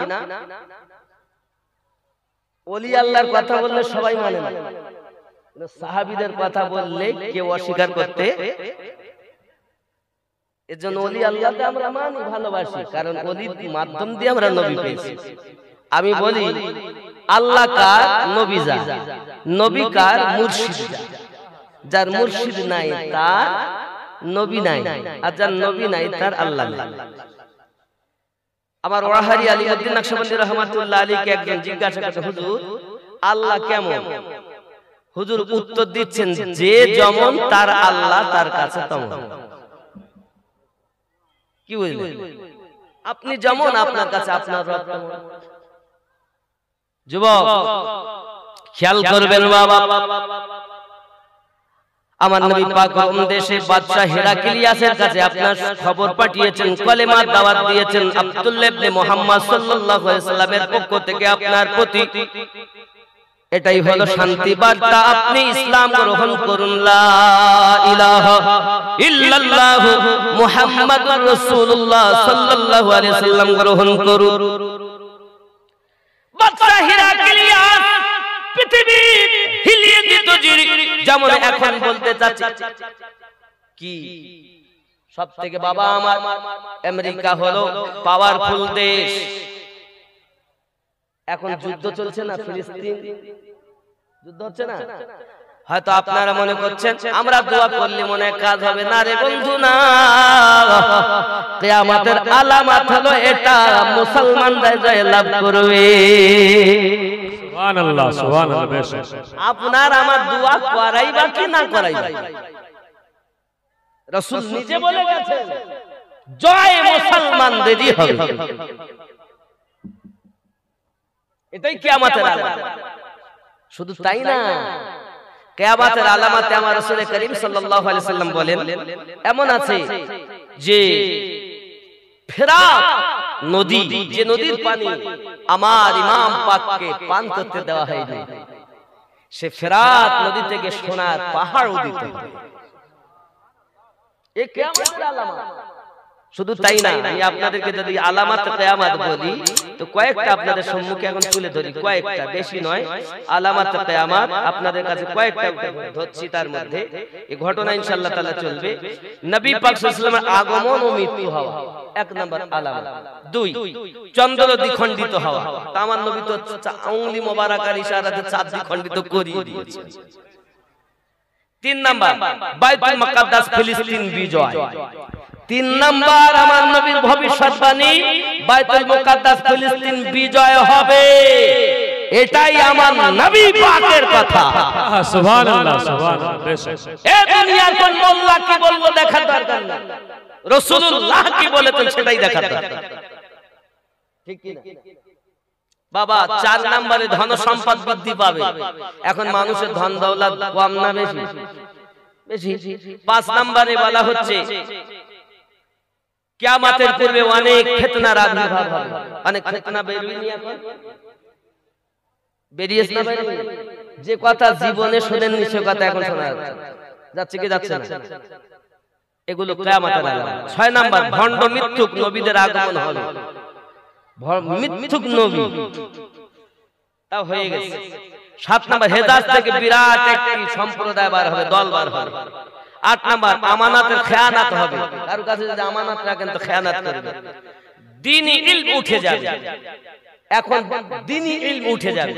ওলি আল্লাহর কথা বললে সবাই মানে না সাহাবীদের কথা বললে কেউ অস্বীকার করতে এজন্য ওলি আল্লাহকে আমরা মানি ভালোবাসি কারণ ওলির মাধ্যম দিয়ে আমরা নবী পেয়েছি আমি বলি আল্লাহ কার নবী যা নবী কার মুর্শিদ যা যার মুর্শিদ নাই তার নবী নাই আর যার নবী নাই তার আল্লাহ নাই আমার ওয়াহারি আলিউদ্দিন নকশবন্দি রহমাতুল্লাহ আলাইহি একজন জিজ্ঞাসা করতে হুজুর আল্লাহ কেমন হুজুর উত্তর দিচ্ছেন যে যেমন তার আল্লাহ তার কাছে তেমন কি বুঝলেন আপনি যেমন আপনার কাছে আপনার রব তেমন যুবক খেয়াল করবেন বাবা আমার নবী পাক দেশে বাদশা হেরাক্লিয়াসের কাছে আপনার খবর পাঠিয়েছেন, কলেমার দাওয়াত দিয়েছেন আব্দুল্লাহ ইবনে মুহাম্মদ সাল্লাল্লাহু আলাইহি সাল্লামের পক্ষ থেকে আপনার প্রতি। এটাই হলো শান্তি বার্তা, আপনি ইসলাম গ্রহণ করুন, লা ইলাহা ইল্লাল্লাহ মুহাম্মাদুর রাসূলুল্লাহ সাল্লাল্লাহু আলাইহি সাল্লাম গ্রহণ করুন। বাদশা হেরাক্লিয়াস পৃথিবী হিলিয়ে দিত, যেমন এখন বলতে চাচ্ছি কি সবথেকে বাবা আমার আমেরিকা হলো পাওয়ারফুল দেশ। এখন যুদ্ধ চলছে না, ফিলিস্তিন যুদ্ধ হচ্ছে না, হয়তো আপনারা মনে করছেন আমরা দোয়া করলে মনে কাজ হবে না। রে বন্ধু না, কিয়ামতের আলামত হলো এটা, মুসলমানরা জয় লাভ করবে। সুবহানাল্লাহ সুবহানাল্লাহ। আপনার আমার দোয়া করাইবা কি না করাইবা, রাসূল নিজে বলে গেছেন জয় মুসলমানদেরই হবে। এটাই কিয়ামতের আলামত। শুধু তাই না, কিয়ামতের আলামতে আমার রাসূল করিম সাল্লাল্লাহু আলাইহি সাল্লাম বলেন এমন আছে যে ফেরাত নদী, যে নদীর পানি আমার ইমাম পাককে পান করতে দেওয়া হয়নি, সে ফেরাত নদী থেকে সোনার পাহাড় উদিত হবে। এই কিয়ামতের আলামত। শুধু তাই না, আমি আপনাদেরকে যদি আলামত কিয়ামত বলি তো কয়েকটা আপনাদের সম্মুখে এখন তুলে ধরি, কয়েকটা, বেশি নয়। আলামত কিয়ামত আপনাদের কাছে কয়েকটা ধরছি, তার মধ্যে এই ঘটনা ইনশাআল্লাহ তাআলা চলবে। নবী পাক সাল্লাল্লাহু আলাইহি ওয়াসাল্লামের আগমন ও মৃত্যু হওয়া এক নাম্বার আলামত। 2 চন্দ্র দ্বিখণ্ডিত হওয়া, তা আমার নবী তো আঙ্গুলি মোবারকার ইশারাতে চাঁদ দ্বিখণ্ডিত করিয়ে দিয়েছেন। 3 নাম্বার বাইতুল মুকাদ্দাস ফিলিস্তিন বিজয়। 3 নাম্বার আমার নবীর ভবিষ্যৎবাণী, বাইতুল মুকাদ্দাস ফিলিস্তিন বিজয় হবে, এটাই আমার নবী পাকের কথা। সুবহানাল্লাহ সুবহানাল্লাহ। এই দুনিয়ার কোন মোল্লা কি বলবো দেখার দরকার নেই, রাসূলুল্লাহ কি বলেছেন সেটাই দেখার দরকার, ঠিক কি না বাবা? 4 নম্বরে ধন সম্পদ বৃদ্ধি পাবে। এখন মানুষের ধন দৌলত কম না বেশি? বেশি। 5 নম্বরে বলা হচ্ছে কিয়ামতের পূর্বে অনেক ফিতনার আবির্ভাব হবে। অনেক ফিতনা বেরিয়ে এখন বেরিয়েছে না বেরিয়ে? যে কথা জীবনে শুনেননি সে কথা এখন শোনা যাচ্ছে কি যাচ্ছে না? এগুলো কিয়ামতের আলামত। 6 নাম্বার ভণ্ড মিথ্যুক নবীদের আগমন হবে। মিথ্যুক নবী তা হয়ে গেছে। 7 নাম্বার হেজাজ থেকে বিরাট একটি সম্প্রদায় বার হবে, দল বার হবে। 8 নাম্বার আমানতের খেয়ানত হবে, কারো কাছে যদি আমানত রাখেন তো খেয়ানত করবে। দ্বীনি ইলম উঠে যাবে, এখন দ্বীনি ইলম উঠে যাবে।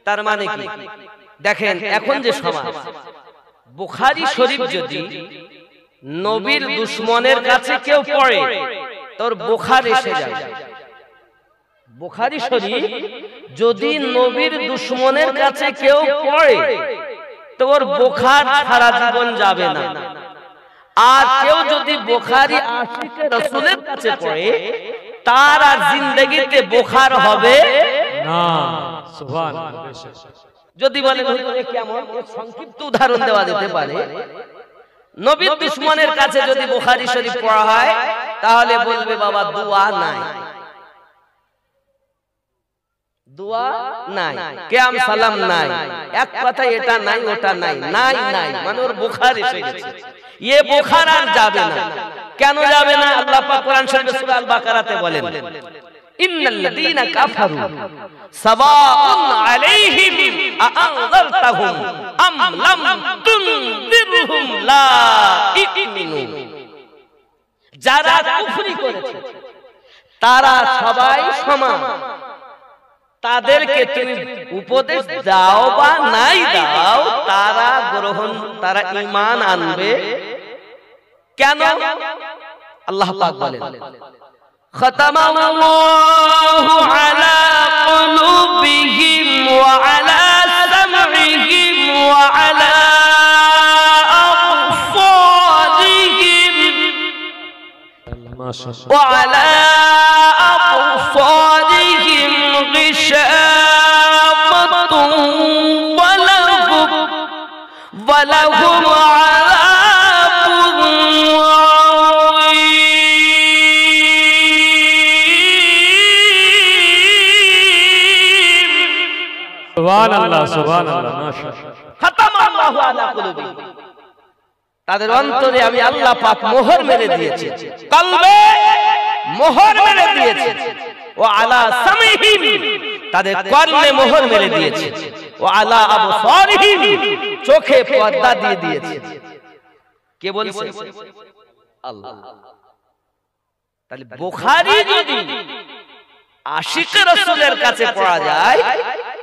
তার মানে কি দেখেন, এখন যে সমাজ, বুখারী শরীফ যদি নবীর দুশমনের কাছে কেউ পড়ে তোর বুখার এসে যাবে। বুখারী শরীফ যদি নবীর দুশমনের কাছে কেউ পড়ে তোর বুখার সারা জীবন যাবে না। আর কেউ যদি বুখারী আশিকে রাসূলের কাছে পড়ে তার আর জিন্দেগিতে বুখার হবে না। সুবহানাল্লাহ। যদি বলেন হুজুর কেমন, সংক্ষিপ্ত উদাহরণ দেওয়া যেতে পারে। নবীর দুশমনের কাছে যদি বুখারী শরীফ পড়া হয় তাহলে বলবে বাবা দোয়া নাই, দোয়া নাই, কিয়াম সালাম নাই, এক কথা এটা নাই ওটা নাই, নাই নাই মানে ওর বুখার এসে গেছে। ये বুখার আর যাবে না। কেন যাবে না? আল্লাহ পাক কোরআন শরীফে সূরা আল বাকারাতে বলেন ইন্নাল্লাযীনা কাফারু সাওয়াউন আলাইহিম আআনযারতাহুম আম লাম তুনযিরহুম লা ইউমিনুন। যারা কুফরি করেছে তারা সবাই সমান, তাদেরকে তুমি উপদেশ দাও বা নাই দাও তারা গ্রহণ, তারা ঈমান আনবে। কেন? আল্লাহ পাক বলেন খাতামাল্লাহু আলা কুলুবিহিম ওয়া আলা সামঈহিম ওয়া আলা আবসারিহিম মাশাআল্লাহ ওয়া আলা আবসারিহিম গিশাওয়াতুন ওয়া লাহুম সুবহানাল্লাহ সুবহানাল্লাহ মাশাআল্লাহ। খাতামাল্লাহু আলা কুলুবিহিম, তাদের অন্তরে আমি আল্লাহ পাক মোহর মেরে দিয়েছি, কলবে মোহর মেরে দিয়েছি। ও আলা সামিহিম, তাদের কর্ণে মোহর মেরে দিয়েছি। ও আলা আবসারিহিম, চোখে পর্দা দিয়ে দিয়েছি। কে বলছে? আল্লাহ। তাহলে বুখারী যদি আশিক রাসূলের কাছে পড়া যায়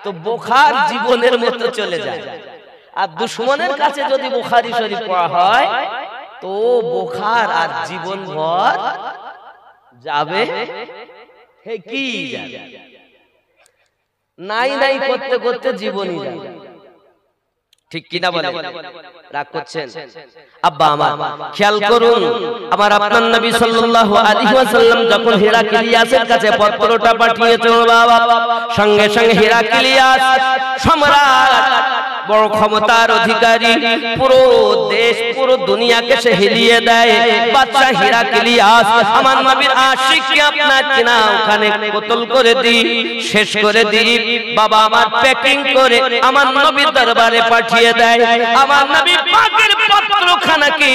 তো বুখার জীবনের মতো চলে যায়, আর দুশমনের কাছে যদি বুখারী শরীফ পড়া হয় তো বুখার আর জীবন ভর যাবে কি যাবে, নাই নাই করতে করতে জীবনই যাবে। ঠিক কিনা বলে? রাগ করছেন? আব্বা আমার খেয়াল করুন, আমার আপনার নবী সাল্লাল্লাহু আলাইহি ওয়াসাল্লাম যখন হিরাক্লিয়াসের কাছে পত্রটা পাঠিয়েছেন বাবা, সঙ্গে সঙ্গে হিরাক্লিয়াস সম্রাট, বড় ক্ষমতার অধিকারী, পুরো দেশ পুরো দুনিয়াকে সে হিলিয়ে দেয়। বাদশা হিরাক্লিয়াস আমার নবীর আশিককে আপনার কিনা ওখানে কতল করে দি, শেষ করে দি। বাবা আমার প্যাকিং করে আমার নবীর দরবারে পাঠিয়ে দেয়। আমার নবী পাকের পত্রখানা কি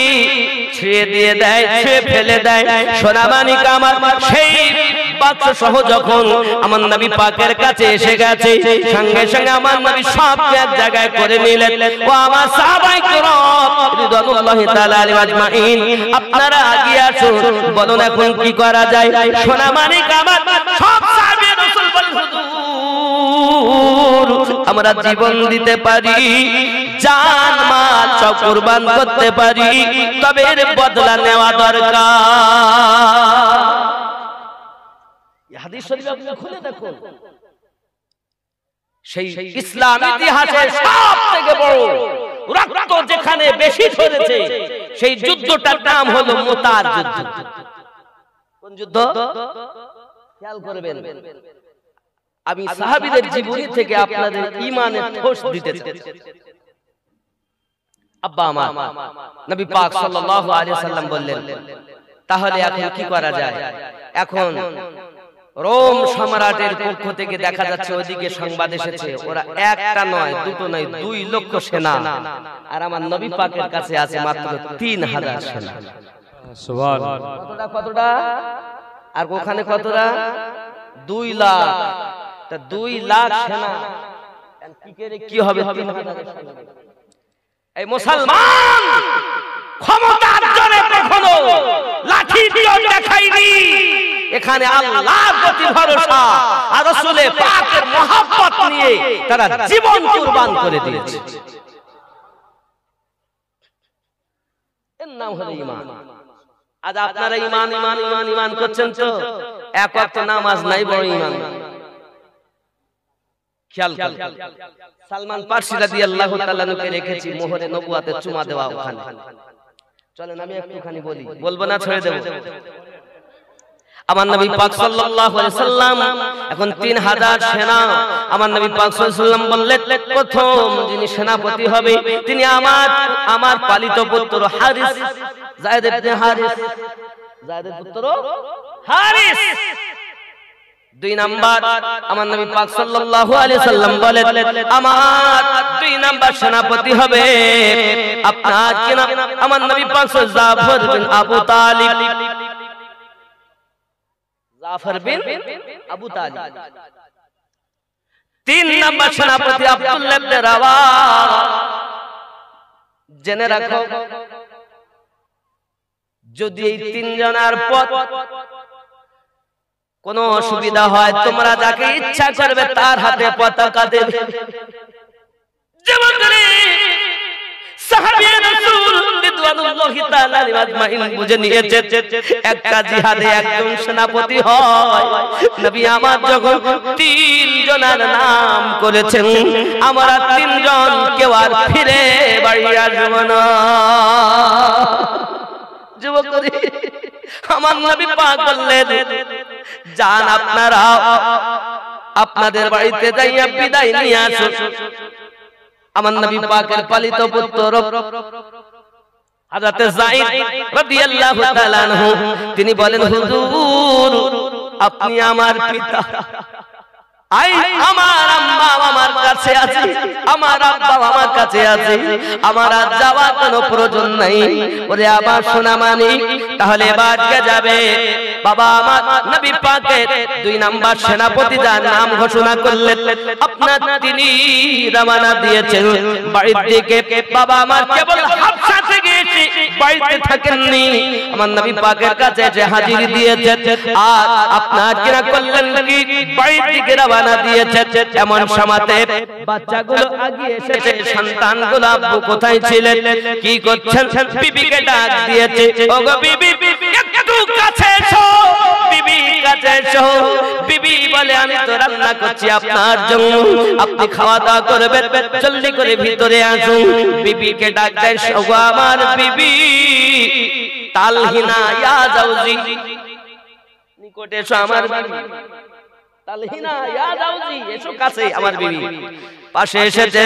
ছেড়ে দিয়ে দেয়, ছেড়ে ফেলে দেয়। সোনামানিক আমার সেই বাক্স সহ যখন আমার নবী পাকের কাছে এসে গেছে, সঙ্গে সঙ্গে আমার নবী সব এক জায়গায় করে নিলেন। ও আমার সাহাবায়ে কেরাম রিদওয়ানুল্লাহি তাআলা আলাইহিম আজমাইন, আপনারা এগিয়ে আসুন, বলুন এখন কি করা যায়। সোনামানিক আমার সব সাহাবী রাসূল বলেন, হুজুর আমরা জীবন দিতে পারি, জান মাল সব কুরবান করতে পারি, তবে এর বদলা নেওয়া দরকার। এই হাদিস শরীফ আপনি খুলে দেখুন, সেই ইসলাম ইতিহাসের সবথেকে বড় রক্ত যেখানে বেশি ঝরেছে সেই যুদ্ধটার নাম হলো মুতার যুদ্ধ। কোন যুদ্ধ? খেয়াল করবেন, আমি সাহাবীদের জীবনী থেকে আপনাদের ঈমানের ঠোস দিতে চাই। আব্বা আমার নবী পাক সাল্লাল্লাহু আলাইহি ওয়াসাল্লাম বললেন, তাহলে এখন কি করা যায়? এখন রোম সম্রাটের পক্ষ থেকে দেখা যাচ্ছে ওইদিকে সংবাদ এসেছে, ওরা একটা নয় দুটো নয় 2 লক্ষ সেনা, আর আমার নবী পাকের কাছে আছে মাত্র 3000 সেনা। সুবহানাল্লাহ। কতটা কতটা? আর ওখানে কতটা? 2 লাখ। তা 2 লাখ সেনা কি করে কি হবে 3000 সেনা? এই মুসলমান ক্ষমতার জোরে কখনো লাঠি দিয়ে দেখাইনি, এখানে আল্লাহর প্রতি ভরসা আর রাসূলের পাকের মহব্বত নিয়ে তারা জীবন কুরবান করে দিয়েছে। এর নাম হলো ঈমান। আজ আপনারা ঈমান ঈমান ঈমান ঈমান করছেন তো, এক ওয়াক্ত নামাজ নাই বড় ঈমান। খেয়াল করুন, সালমান ফারসি রাদিয়াল্লাহু তাআলা নুকে রেখেছি মোহরে নবুয়াতে চুমা দেওয়া ওখানে। চলেন আমি একটুখানি বলি, বলবো না ছেড়ে দেব। আমার নবী পাক সাল্লাল্লাহু আলাইহি সাল্লাম এখন 3000 সেনা, আমার নবী পাক সাল্লাল্লাহু আলাইহি সাল্লাম বললেন প্রথম যিনি সেনাপতি হবে তিনি আমার পালিত পুত্র হারিস, যায়েদ ইবনে হারিস, যায়েদের পুত্র হারিস। 2 নাম্বার আমার নবী পাক সাল্লাল্লাহু আলাইহি সাল্লাম বলেন আমার 2 নাম্বার সেনাপতি হবে আপনার কি নাম? আমার নবী পাক জাফর বিন আবু তালিব, জাফর বিন আবু তালিব। 3 নাম্বার সেনাপতি আব্দুল্লাহ ইবনে রাওয়াহা। জেনে রাখো, যদি এই 3 জনের পথ কোনো অসুবিধা হয় তোমরা যাকে ইচ্ছা করবে তার হাতে পতাকা দেবে। যেমন করে সাহাবী রাসূল রিদওয়ানুল্লাহি তাআলা আলাইহিম আজমাইন বুঝে নিয়েছে একটা জিহাদে একজন সেনাপতি হয়। নবী আমার যখন 3 জনের নাম করেছেন, আমরা 3 জন কেউ আর ফিরে বাড়ি আসব না। যুবকরি আমার নবী পাক বললেন যান আপনারা আপনাদের বাড়িতে যাইয়া বিদায় নিয়ে আসুন। আমার নবী পাকের পালিত পুত্র হযরত যায়েদ রাদিয়াল্লাহু তাআলা আনহু তিনি বলেন হুজুর আপনি আমার পিতা, আই আমার আম্মা আমার কাছে আছে, আমার আব্বা আমার কাছে আছে, আমার আর যাওয়ার কোনো প্রয়োজন নাই। ওরে আমার সোনা মানিক, তাহলে এবার কে যাবে? বাবা আমার নবী পাকের 2 নাম্বার সেনাপতি যার নাম ঘোষণা করলেন আপনার, তিনি রওনা দিয়েছেন বাড়ির দিকে। বাবা আমার কেবল হাবশাতে গিয়েছে, বাড়িতে থাকেননি। আমার নবী পাকের কাছে যে হাজির দিয়েছে, আর আপনার কিনা করলেন কি বাড়ির দিকে রওনা দিয়েছে। এমন সময়তে বাচ্চাগুলো আগিয়ে এসেছে, সন্তানগুলো আব্বু কোথায় ছিলেন, কি করছেন? বিবিকে ডাক দিয়েছে, ওগো বিবি একটু কাছে এসো, বিবি কাছে এসো। বিবি বলে আমি তো রান্না করছি আপনার জন্য, আপনি খাওয়া দাওয়া করবেন, জলদি করে ভিতরে আসুন। বিবিকে ডাক দেয়, ওগো আমার বিবি তালহিনা ইয়া জাউজি, নিকটে এসো আমার বিবি। তালহিনা ইয়া জাউজি, এসো কাছে আমার বিবি। পাশে এসেছে,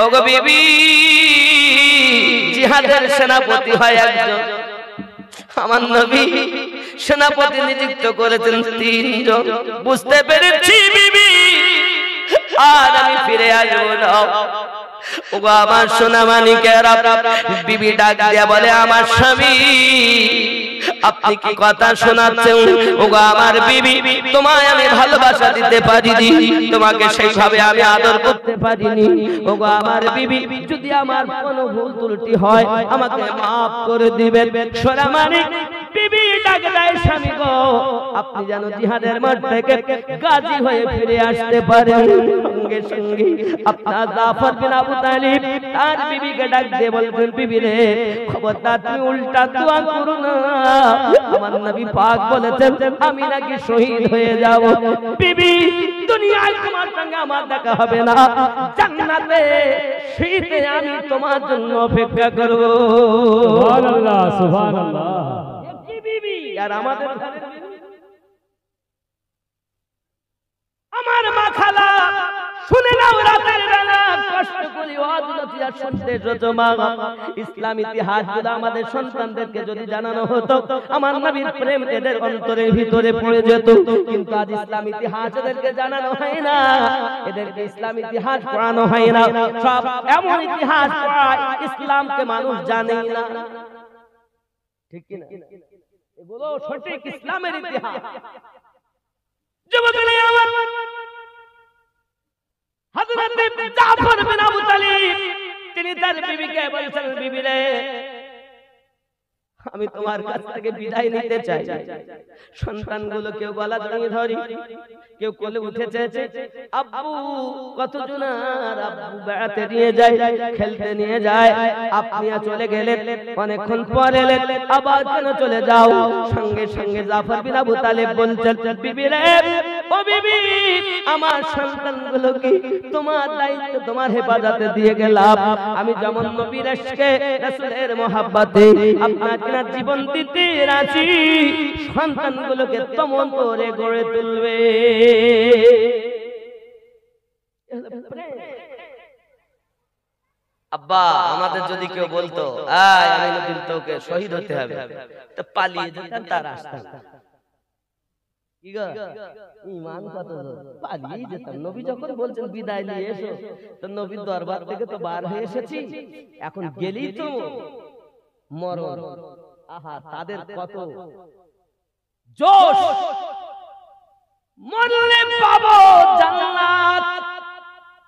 ওগো বিবি জিহাদের সেনাপতি হয় একজন, আমার নবী সেনাপতি নিযুক্ত করেছেন 3 জন। বুঝতে পেরেছি বিবি, আর আমি ফিরে আসবো না। ওগো আমার সোনা মানিকেরা, বিবি ডাক দিয়া বলে, আমার স্বামী আপনি কি কথা শোনাচ্ছেন? ওগো আমার বিবি, তোমায় আমি ভালোবাসা দিতে পারিনি, তোমাকে সেইভাবে আমি আদর করতে পারিনি। ওগো আমার বিবি, যদি আমার কোনো ভুল ত্রুটি হয় আমাকে maaf করে দিবেন। সোনা মানিক বিবি ডাক দেয়, স্বামী গো আপনি যেন জিহাদের মাঠ থেকে গাজী হয়ে ফিরে আসতে পারেন। সঙ্গে সঙ্গে আপনার জাফর বিন আবু তালিব তার বিবিকে ডাক দিয়ে বলবেন, বিবি রে খবরদার তুমি উল্টা দোয়া করো না, আমার নবী পাক বলেছেন আমি নাকি শহীদ হয়ে যাব। বিবি দুনিয়ায় তোমার সঙ্গে আমার দেখা হবে না, জান্নাতে শীতে আমি তোমার জন্য অপেক্ষা করব। সুবহানাল্লাহ সুবহানাল্লাহ। বিবি আর আমাদের আমার মা খালা শুনে নাও, রাতের বেলা কষ্ট করে ওয়াজ শুনতে জমা। ইসলাম ইতিহাসগুলো আমাদের সন্তানদেরকে যদি জানানো হতো, আমার নবীর প্রেম এদের অন্তরের ভিতরে পড়ে যেত। কিন্তু আজ ইসলাম ইতিহাস এদেরকে জানানো হয় না, এদেরকে ইসলাম ইতিহাস পড়ানো হয় না। সব এমন ইতিহাস পড়ায় ইসলামকে মানুষ জানেই না, ঠিক কি না? এগুলো সঠিক ইসলামের ইতিহাস। যুবকেরা আমার, হযরত জাফর বিন আবু তালিব তিনি তার বিবিকে বলেছেন, বিবি রে আমি তোমার কাছ থেকে বিদায় নিতে চাই। সন্তানগুলো কেউ গলা জড়িয়ে ধরি, কেউ কোলে উঠেছে, আব্বু কতজন আর আব্বু বেড়াতে নিয়ে যায়, খেলতে নিয়ে যায়, আপনি চলে গেলেন, অনেকক্ষণ পরে এলেন, আবার কেন চলে যাও? সঙ্গে সঙ্গে জাফর বিন আবু তালিব বলছেন, বিবি রে ও বিবি আমার সন্তানগুলো কি তোমার দায়িত্ব, তোমার হেফাজতে দিয়ে গেলাম। আমি যেমন নবীর ইশকে রাসূলের মহব্বতে আপনার কিনা জীবন দিতে রাজি, সন্তানগুলোকে তেমন করে গড়ে তুলবে। আব্বা আমাদের যদি কেউ বলতো আমি নবীর তোকে শহীদ হতে হবে, তো পালিয়ে যেতাম, তার রাস্তা কি গো ঈমান কত পালিয়ে যেতাম। নবী যখন বলছেন বিদায় নিয়ে এসো, তো নবীর দরবার থেকে তো বার হয়ে এসেছি, এখন গেলেই তো মরণ। আহা তাদের কত জোশ, মরলে পাবো জান্নাত।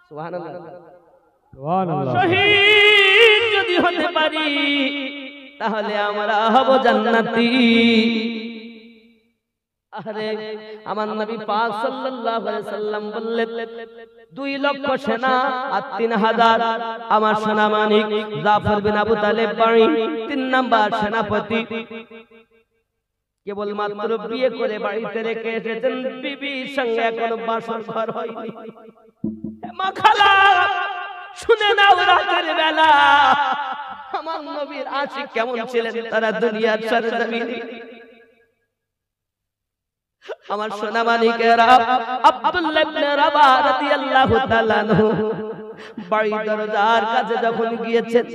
সুবহানাল্লাহ সুবহানাল্লাহ। শহীদ যদি হতে পারি তাহলে আমরা হব জান্নাতি। আরে আমার নবী পাক সাল্লাল্লাহু আলাইহি সাল্লাম বললেন 2 লক্ষ সেনা আর 3000 আমার সেনা মানিক জাফর বিন আবু তালিব বাড়ি 3 নাম্বার সেনাপতি কেবল মাত্র বিয়ে করে বাড়িতে রেখে এসেছেন, বিবির সঙ্গে এখনো বাসর ঘর হয়নি। মা খালা শুনে নাও, রাতের বেলা আমার নবীর আশিক কেমন ছিলেন তারা দুনিয়ার সরজমিনে। আমার সোনা মানিকেরা, আব্দুল্লাহ ইবনে রাবাহ রাদিয়াল্লাহু তাআলা আনহু বাড়ি দরজার কাছে যখন গিয়েছেন,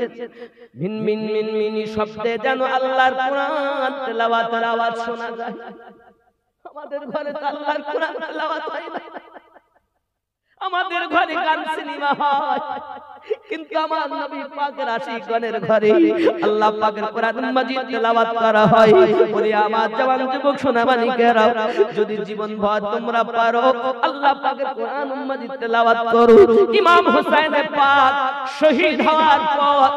মিনমিন মিনমিনি শব্দে যেন আল্লাহর কোরআন তেলাওয়াতের আওয়াজ শোনা যায়। আমাদের ঘরে তো আল্লাহর কোরআন তেলাওয়াত হয় না, আমাদের ঘরে গান সিনেমা হয়, কিন্তু আমার নবী পাকের আশিকগণের ঘরে আল্লাহ পাকের কোরআন মাজিদ তেলাওয়াত করা হয়। ওরে আমার জওয়ান যুবক সোনামানিকেরা, যদি জীবন ভর তোমরা পারো আল্লাহ পাকের কোরআন মাজিদ তেলাওয়াত করো। ইমাম হুসাইন পাক শহীদ হওয়ার পর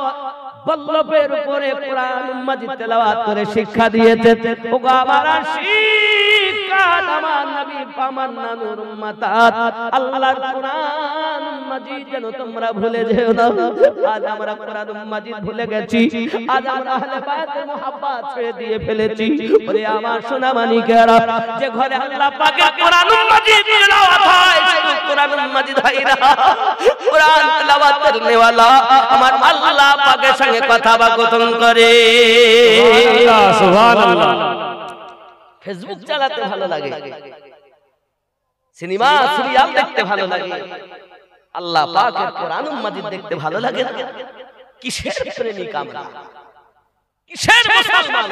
বল্লভের উপরে কোরআন মাজিদ তেলাওয়াত করে শিক্ষা দিয়েছে। ওগো আমার আশিকাত, আমার নবী আমার নানুর উম্মতাত, আল্লাহর কোরআন মাজিদ যেন তোমরা ভুলে যেও না। আজ আমরা কোরআন মাজিদ ভুলে গেছি, আজ আমরা আহলে বায়াতের মুহাব্বত ছেড়ে দিয়ে ফেলেছি। ওরে আমার সোনামানিকেরা, যে ঘরে আল্লাহ পাকের কোরআন মাজিদ তেলাওয়াত হয়, শুধু কোরআন মাজিদ হয় না, কোরআন তেলাওয়াত করনেওয়ালা আমার আল্লাহ পাকের সঙ্গে কথাবার্তা করে। সুবহানাল্লাহ। ফেসবুক চালাতে ভালো লাগে, সিনেমা সিরিয়াল দেখতে ভালো লাগে, আল্লাহ পাকের কোরআন মাজিদ দেখতে ভালো লাগে না? কিসের প্রেমিক আমরা, কিসের মুসলমান?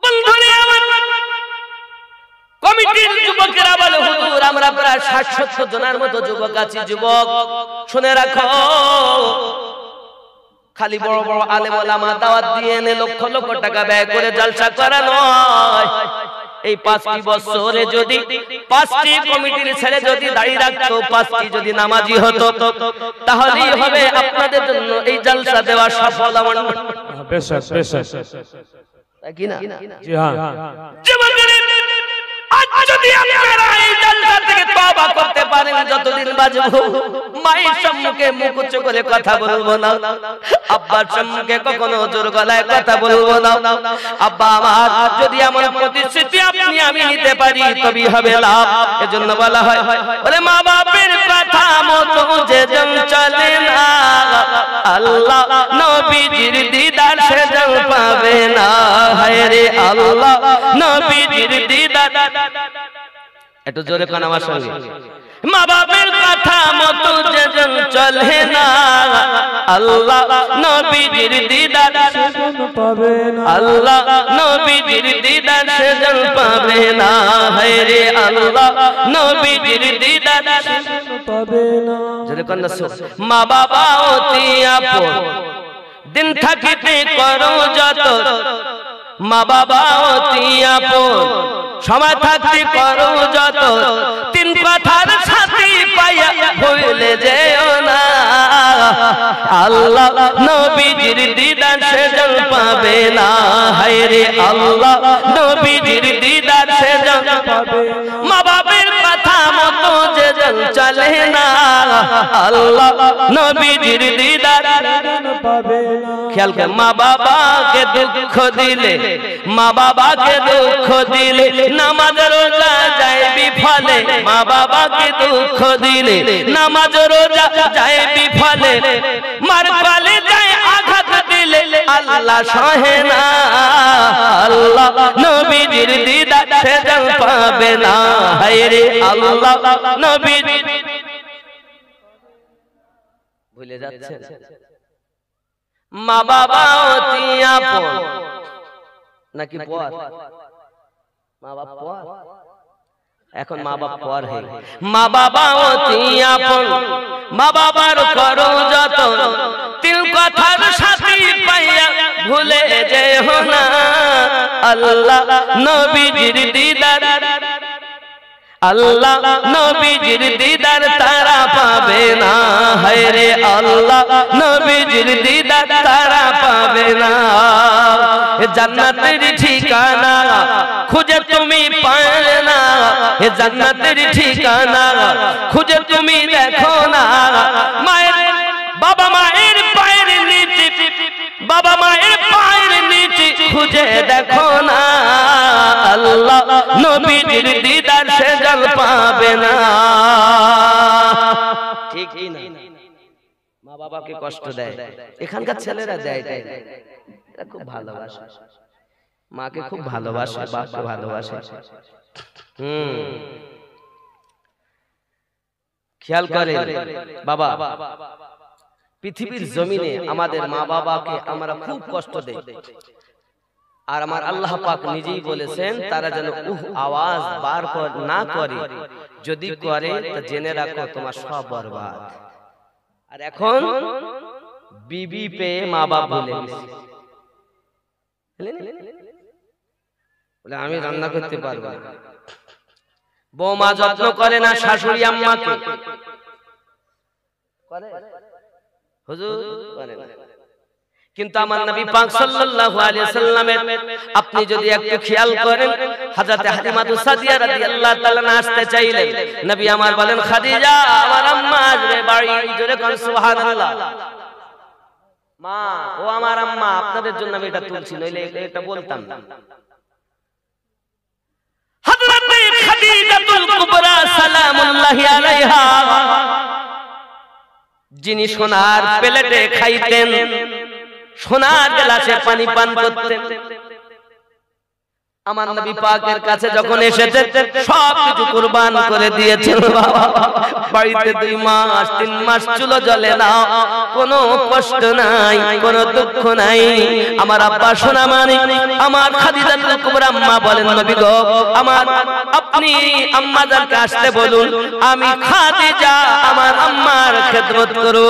বন্ধুরা আমার, কমিটির যুবকেরা বলে হুজুর আমরা প্রায় ৬০-৭০ জনের মতো যুবক আছি। যুবক শুনে রাখো, খালি বড় বড় আলেম ওলামা দাওয়াত দিয়ে এনে লক্ষ লক্ষ টাকা ব্যয় করে জলসা করা নয়। এই ৫টি বছরে যদি ৫টি কমিটির ছেলে যদি দাঁড়িয়ে রাখতো, ৫টি যদি নামাজি হতো, তাহলেই হবে আপনাদের জন্য এই জলসা দেওয়া সফল। আমার বেশক বেশক, তাই কি না? জি হ্যাঁ। আজ যদি আপনারা এই জলসা থেকে তওবা করতে পারেন, যতদিন বাঁচবো মায়ের সম্মুখে মুখ উঁচু করে কথা বলবো না, আব্বার সম্মুখে কখনো জোর গলায় কথা বলবো না। আব্বা আমার যদি এমন প্রতিশ্রুতি আপনি আমি নিতে পারি তবেই হবে লাভ। এজন্য বলা হয়, বলে মা বাপের কথা মতো যে জন চলে না, আল্লাহ নবীজির দিদার সে জন পাবে না। হায় রে আল্লাহ নবীজির দিদার, একটু জোরে কোন আমার সঙ্গে, মা বাপের কথা মতো যে জন চলে না, আল্লাহ নবীজির দিদার পাবে না, আল্লাহ নবীজির দিদার সে জন পাবে না। হায় রে আল্লাহ নবীজির দিদার পাবে না। জোরে কোন না। মা বাবা অতি আপন, দিন থাকিতে করো যত, মা বাবা অতি আপন, সময় থাকতে করো যত, তিন কথার সাথী পাইয়া ভুলে যেও না, আল্লাহ নবীজির দিদার সে জন পাবে না। হায় রে আল্লাহ নবীজির দিদার সে জন পাবে না। মা বাবার কথা মতো যে জন চলে না, আল্লাহ নবীজির দিদার পাবে না। খেয়াল করে, মা বাবাকে দুঃখ দিলে, মা বাবাকে দুঃখ দিলে নামাজ রোজা যায় বিফলে, মা বাবাকে দুঃখ দিলে নামাজ রোজা যায় বিফলে, মার পালে যায় আঘাত দিলে আল্লাহ সহে না, আল্লাহ নবীজির দিদার সে জন পাবে না। হায় রে আল্লাহ নবীর, ভুলে যাচ্ছে মা বাবা অতি আপন নাকি পর? মা বাবা পর, এখন মা বাবা পর হয়ে, মা বাবা অতি আপন, মা বাবার করো যত, তিন কথার সাথী পাইয়া ভুলে যেও না, আল্লাহ নবীজির দিদার, আল্লাহ নবীজির দিদার তারা পাবে না। হায় রে আল্লাহ নবীজির দিদার তারা পাবে না। জান্নাতের ঠিকানা খুঁজে তুমি পাবে না, জান্নাতের ঠিকানা খুঁজে তুমি দেখো না, মায়ের বাবা মায়ের পায়ের নিচে, বাবা মায়ের পায়ের নিচে খুঁজে দেখো না, আল্লাহ নবীজির দিদার সে জন পাবে না। ঠিক না? মা বাবাকে কষ্ট দেয়, এখানকার ছেলেরা দেয়, এরা খুব ভালোবাসে, মাকে খুব ভালোবাসে, বাপকে ভালোবাসে। খেয়াল করে বাবা, পৃথিবীর জমিনে আমাদের মা বাবাকে আমরা খুব কষ্ট দেই, আর আমার আল্লাহ পাক নিজেই বলেছেন তারা যেন আওয়াজ বার না করে যদি করে তো জেনে রাখো তোমার সব বরবাদ। আর এখন বিবি পেয়ে মা বাপ ভুলে গেছে, বলে আমি রান্না করতে পারবো না। বৌমা যত্ন করে না শাশুড়ি আম্মাকে, হুজুর করে না। কিন্তু আমার নবী পাক সাল্লাল্লাহু আলাইহি সাল্লামের আপনি যদি একটু খেয়াল করেন, হযরত হালিমাতু সাদিয়া রাদিয়াল্লাহু তাআলা আসতে চাইলেন, নবী আমার বলেন খাদিজা আমার আম্মা আসবে বাড়ি, জোরে কোন সুবহানাল্লাহ। মা ও আমার আম্মা, আপনাদের জন্য আমি এটা তুলছি, নইলে এটা বলতাম না। হযরত খাদিজাতুল কুবরা সালামুল্লাহি আলাইহা, যিনি সোনার প্লেটে খাইতেন, সোনার গ্লাসে পানি পান করতেন, আমার নবী পাকের কাছে যখন এসেছেন সবকিছু কুরবান করে দিয়েছেন। বাড়িতে 2 মাস 3 মাস চুলো জ্বলে না, কোনো কষ্ট নাই, কোনো দুঃখ নাই। আমার আব্বা সোনা মানিক, আমার খাদিজাতুল কুবরা আম্মা বলেন নবী গো, আপনি আম্মাজানকে আসতে বলুন, আমি খাদিজা আমার আম্মার খেদমত করব।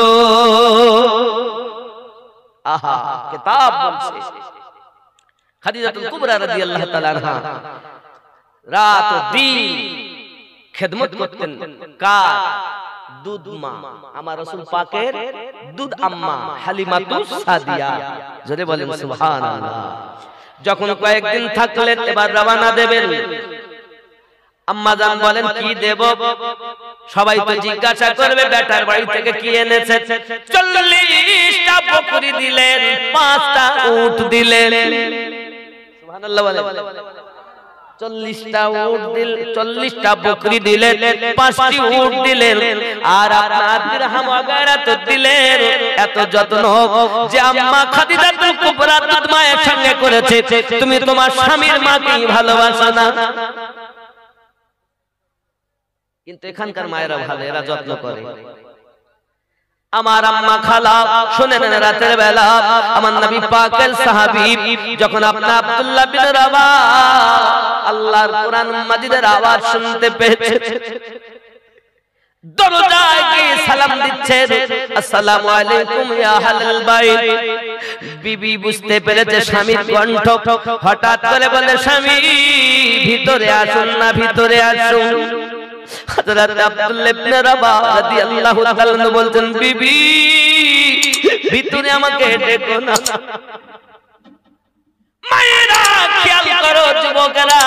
আহা, কিতাব বলছে খাদিজাতুল কুবরা রাদিয়াল্লাহু তাআলা আনহা রাত ও দিন খেদমত করতেন। কার? দুধ মা, আমার রাসূল পাকের দুধ আম্মা হালিমাতু সাদিয়া, জোরে বলেন সুবহানাল্লাহ। যখন কয়েকদিন থাকলেন, এবার রওনা দেবেন, আম্মা জান বলেন কি দেব? সবাই তো জিজ্ঞাসা করবে বেটার বাড়ি থেকে কি এনেছে। 40টা বকরি দিলেন, 5টা উট দিলেন, সুবহানাল্লাহ বলেন। 40টা উট দিলেন, 40টা বকরি দিলেন, 5টি উট দিলেন, আর আপনার দিরহাম ওয়াগারা তো দিলেন। এত যত্ন যে আম্মা খাদিজাতুল কুবরা দুধ মায়ের সঙ্গে করেছে, তুমি তোমার স্বামীর মাকেই ভালোবাসো না। কিন্তু এখানকার মায়েরা ভালো, এরা যত্ন করে। আমার আম্মা খালা শুনেন, রাতের বেলা আমার নবী পাকের সাহাবী যখন আপনার আব্দুল্লাহ বিন রাওয়া আল্লাহর কোরআন মাজিদের আওয়াজ শুনতে পেয়েছে, দরজায় গিয়ে সালাম দিচ্ছেন, আসসালামু আলাইকুম ইয়া আহলাল বাইত। বিবি বুঝতে পেরেছে স্বামীর কণ্ঠ, হঠাৎ করে বলে স্বামী ভিতরে আসুন না, ভিতরে আসুন। হযরত আব্দুল্লাহ ইবনে রাওয়া রাদিয়াল্লাহু তাআলা বলতেন বিবি ভিতরে আমাকে ডেকো না। মায়েরা খেয়াল করো যুবকেরা,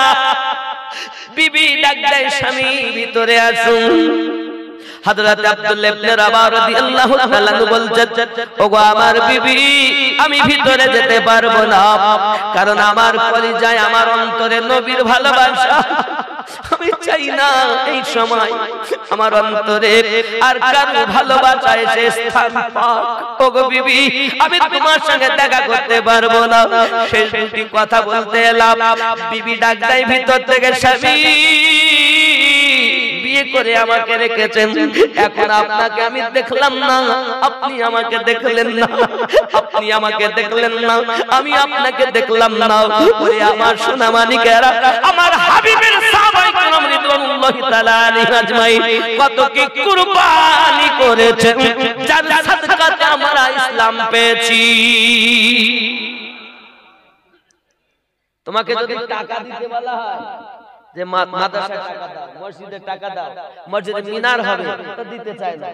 বিবি ডাক দেয় স্বামী ভিতরে আসুন। হযরত আব্দুল্লাহ ইবনে রাওয়া রাদিয়াল্লাহু তাআলা বলছেন ওগো আমার বিবি, আমি ভিতরে যেতে পারবো না, কারণ আমার কলিজায় আমার অন্তরে নবীর ভালোবাসা। আমি চাই না এই সময় আমার অন্তরে আর কারো ভালোবাসা এসে স্থান পাক। ওগো বিবি, আমি তোমার সঙ্গে দেখা করতে পারবো না। শেষ দুটি কথা বলতে এলাম, বিবি ডাক দেয় ভিতর থেকে স্বামী বিয়ে করে আমাকে রেখেছেন, এখন আপনাকে আমি দেখলাম না, আপনি আমাকে দেখলেন না, আপনি আমাকে দেখলেন না, আমি আপনাকে দেখলাম না। ওরে আমার সোনা মানিকেরা, আমার হাবিবের সাহাবায়ে কেরাম রিদওয়ানুল্লাহি তাআলা আলাইহিম আজমাইন কত কি কুরবানি করেছেন, যার সাদকাতে আমরা ইসলাম পেয়েছি। তোমাকে যদি টাকা দিতে বলা হয় যে মাদ্রাসায় টাকা দাও, মসজিদে টাকা দাও, মসজিদে মিনার হবে, তো দিতে চায় না।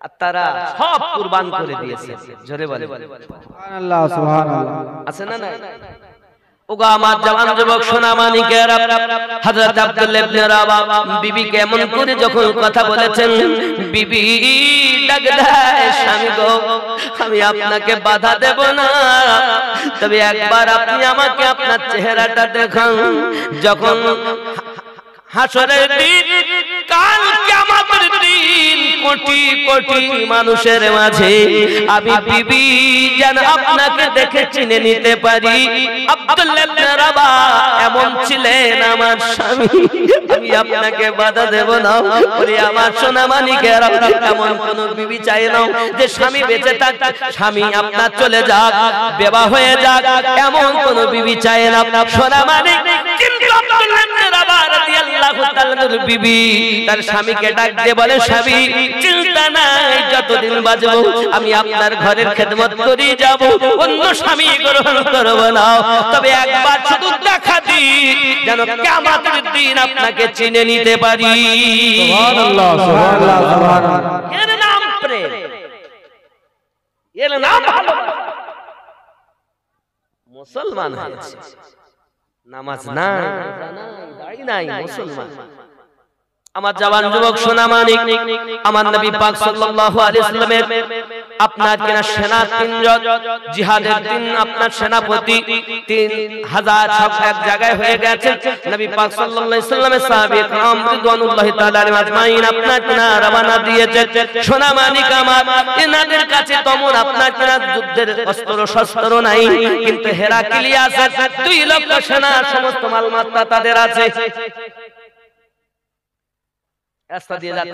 আর তারা সব কুরবান করে দিয়েছে। জোরে বলে সুবহানাল্লাহ, সুবহানাল্লাহ। আছে না? না। ওগো আমার জওয়ান যুবক সোনা মানিকেরা, হযরত আব্দুল্লাহ ইবনে রাওয়া বিবি কেমন করে যখন কথা বলেছেন, বিবি ডাক দেয় স্বামী গো, আমি আপনাকে বাধা দেব না, তবে একবার আপনি আমাকে আপনার চেহারাটা দেখান। যখন হাসরের দিন, কাল কিয়ামতের দিন, কোটি কোটি মানুষের মাঝে আমি বিবি যেন আপনাকে দেখে চিনে নিতে পারি। আব্দুল্লাহ ইবনে রাওয়া এমন ছিলেন আমার স্বামী, আমি আপনাকে বাধা দেব না। ওরে আমার সোনা মানিকেরা, এমন কোন বিবি চাই না যে স্বামী বেঁচে থাক, স্বামী আপনার চলে যাক, বিবাহ হয়ে যাক, এমন কোন বিবি চাই না। সোনা মানিক কিন্তু আব্দুল্লাহ ইবনে রাবাহ রাদিয়াল্লাহু তাআলার বিবি তার স্বামীকে ডাক দিয়ে বলে, স্বামী চিন্তা নাই, যতদিন বাঁচবো আমি আপনার ঘরের খেদমত করি যাব, অন্য স্বামী গ্রহণ করব না, তবে একবার শুধু দেখা দিন যেন কিয়ামতের দিন আপনাকে চিনে নিতে পারি। সুবহানাল্লাহ সুবহানাল্লাহ সুবহানাল্লাহ। এর নাম প্রেম, এর নাম ভালোবাসা। মুসলমান হয়েছে, নামাজ নাই, দাড়ি নাই, মুসলমান। আমার জওয়ান যুবক সোনা মানিক, আমার নবী পাক সাল্লাল্লাহু আলাইহি ওয়াসাল্লামের আপনার কিনা সেনা 3 জন, জিহাদের দিন আপনার সেনাপতি 3000 সব এক জায়গায় হয়ে গেছে। নবী পাক সাল্লাল্লাহু আলাইহি ওয়াসাল্লামের সাহাবী کرام রিদওয়ানুল্লাহি তাআলা আলাইহিম আজমাইন আপনার কিনা রওনা দিয়েছে। সোনা মানিক আমার, এনাদের কাছে তেমন আপনার কিনা যুদ্ধের অস্ত্র শস্ত্র নাই, কিন্তু হেরাক্লিয়াস 2 লক্ষ সেনা, সমস্ত মালমাত্তা তাদের আছে। রাস্তা দিয়ে যাচ্ছে।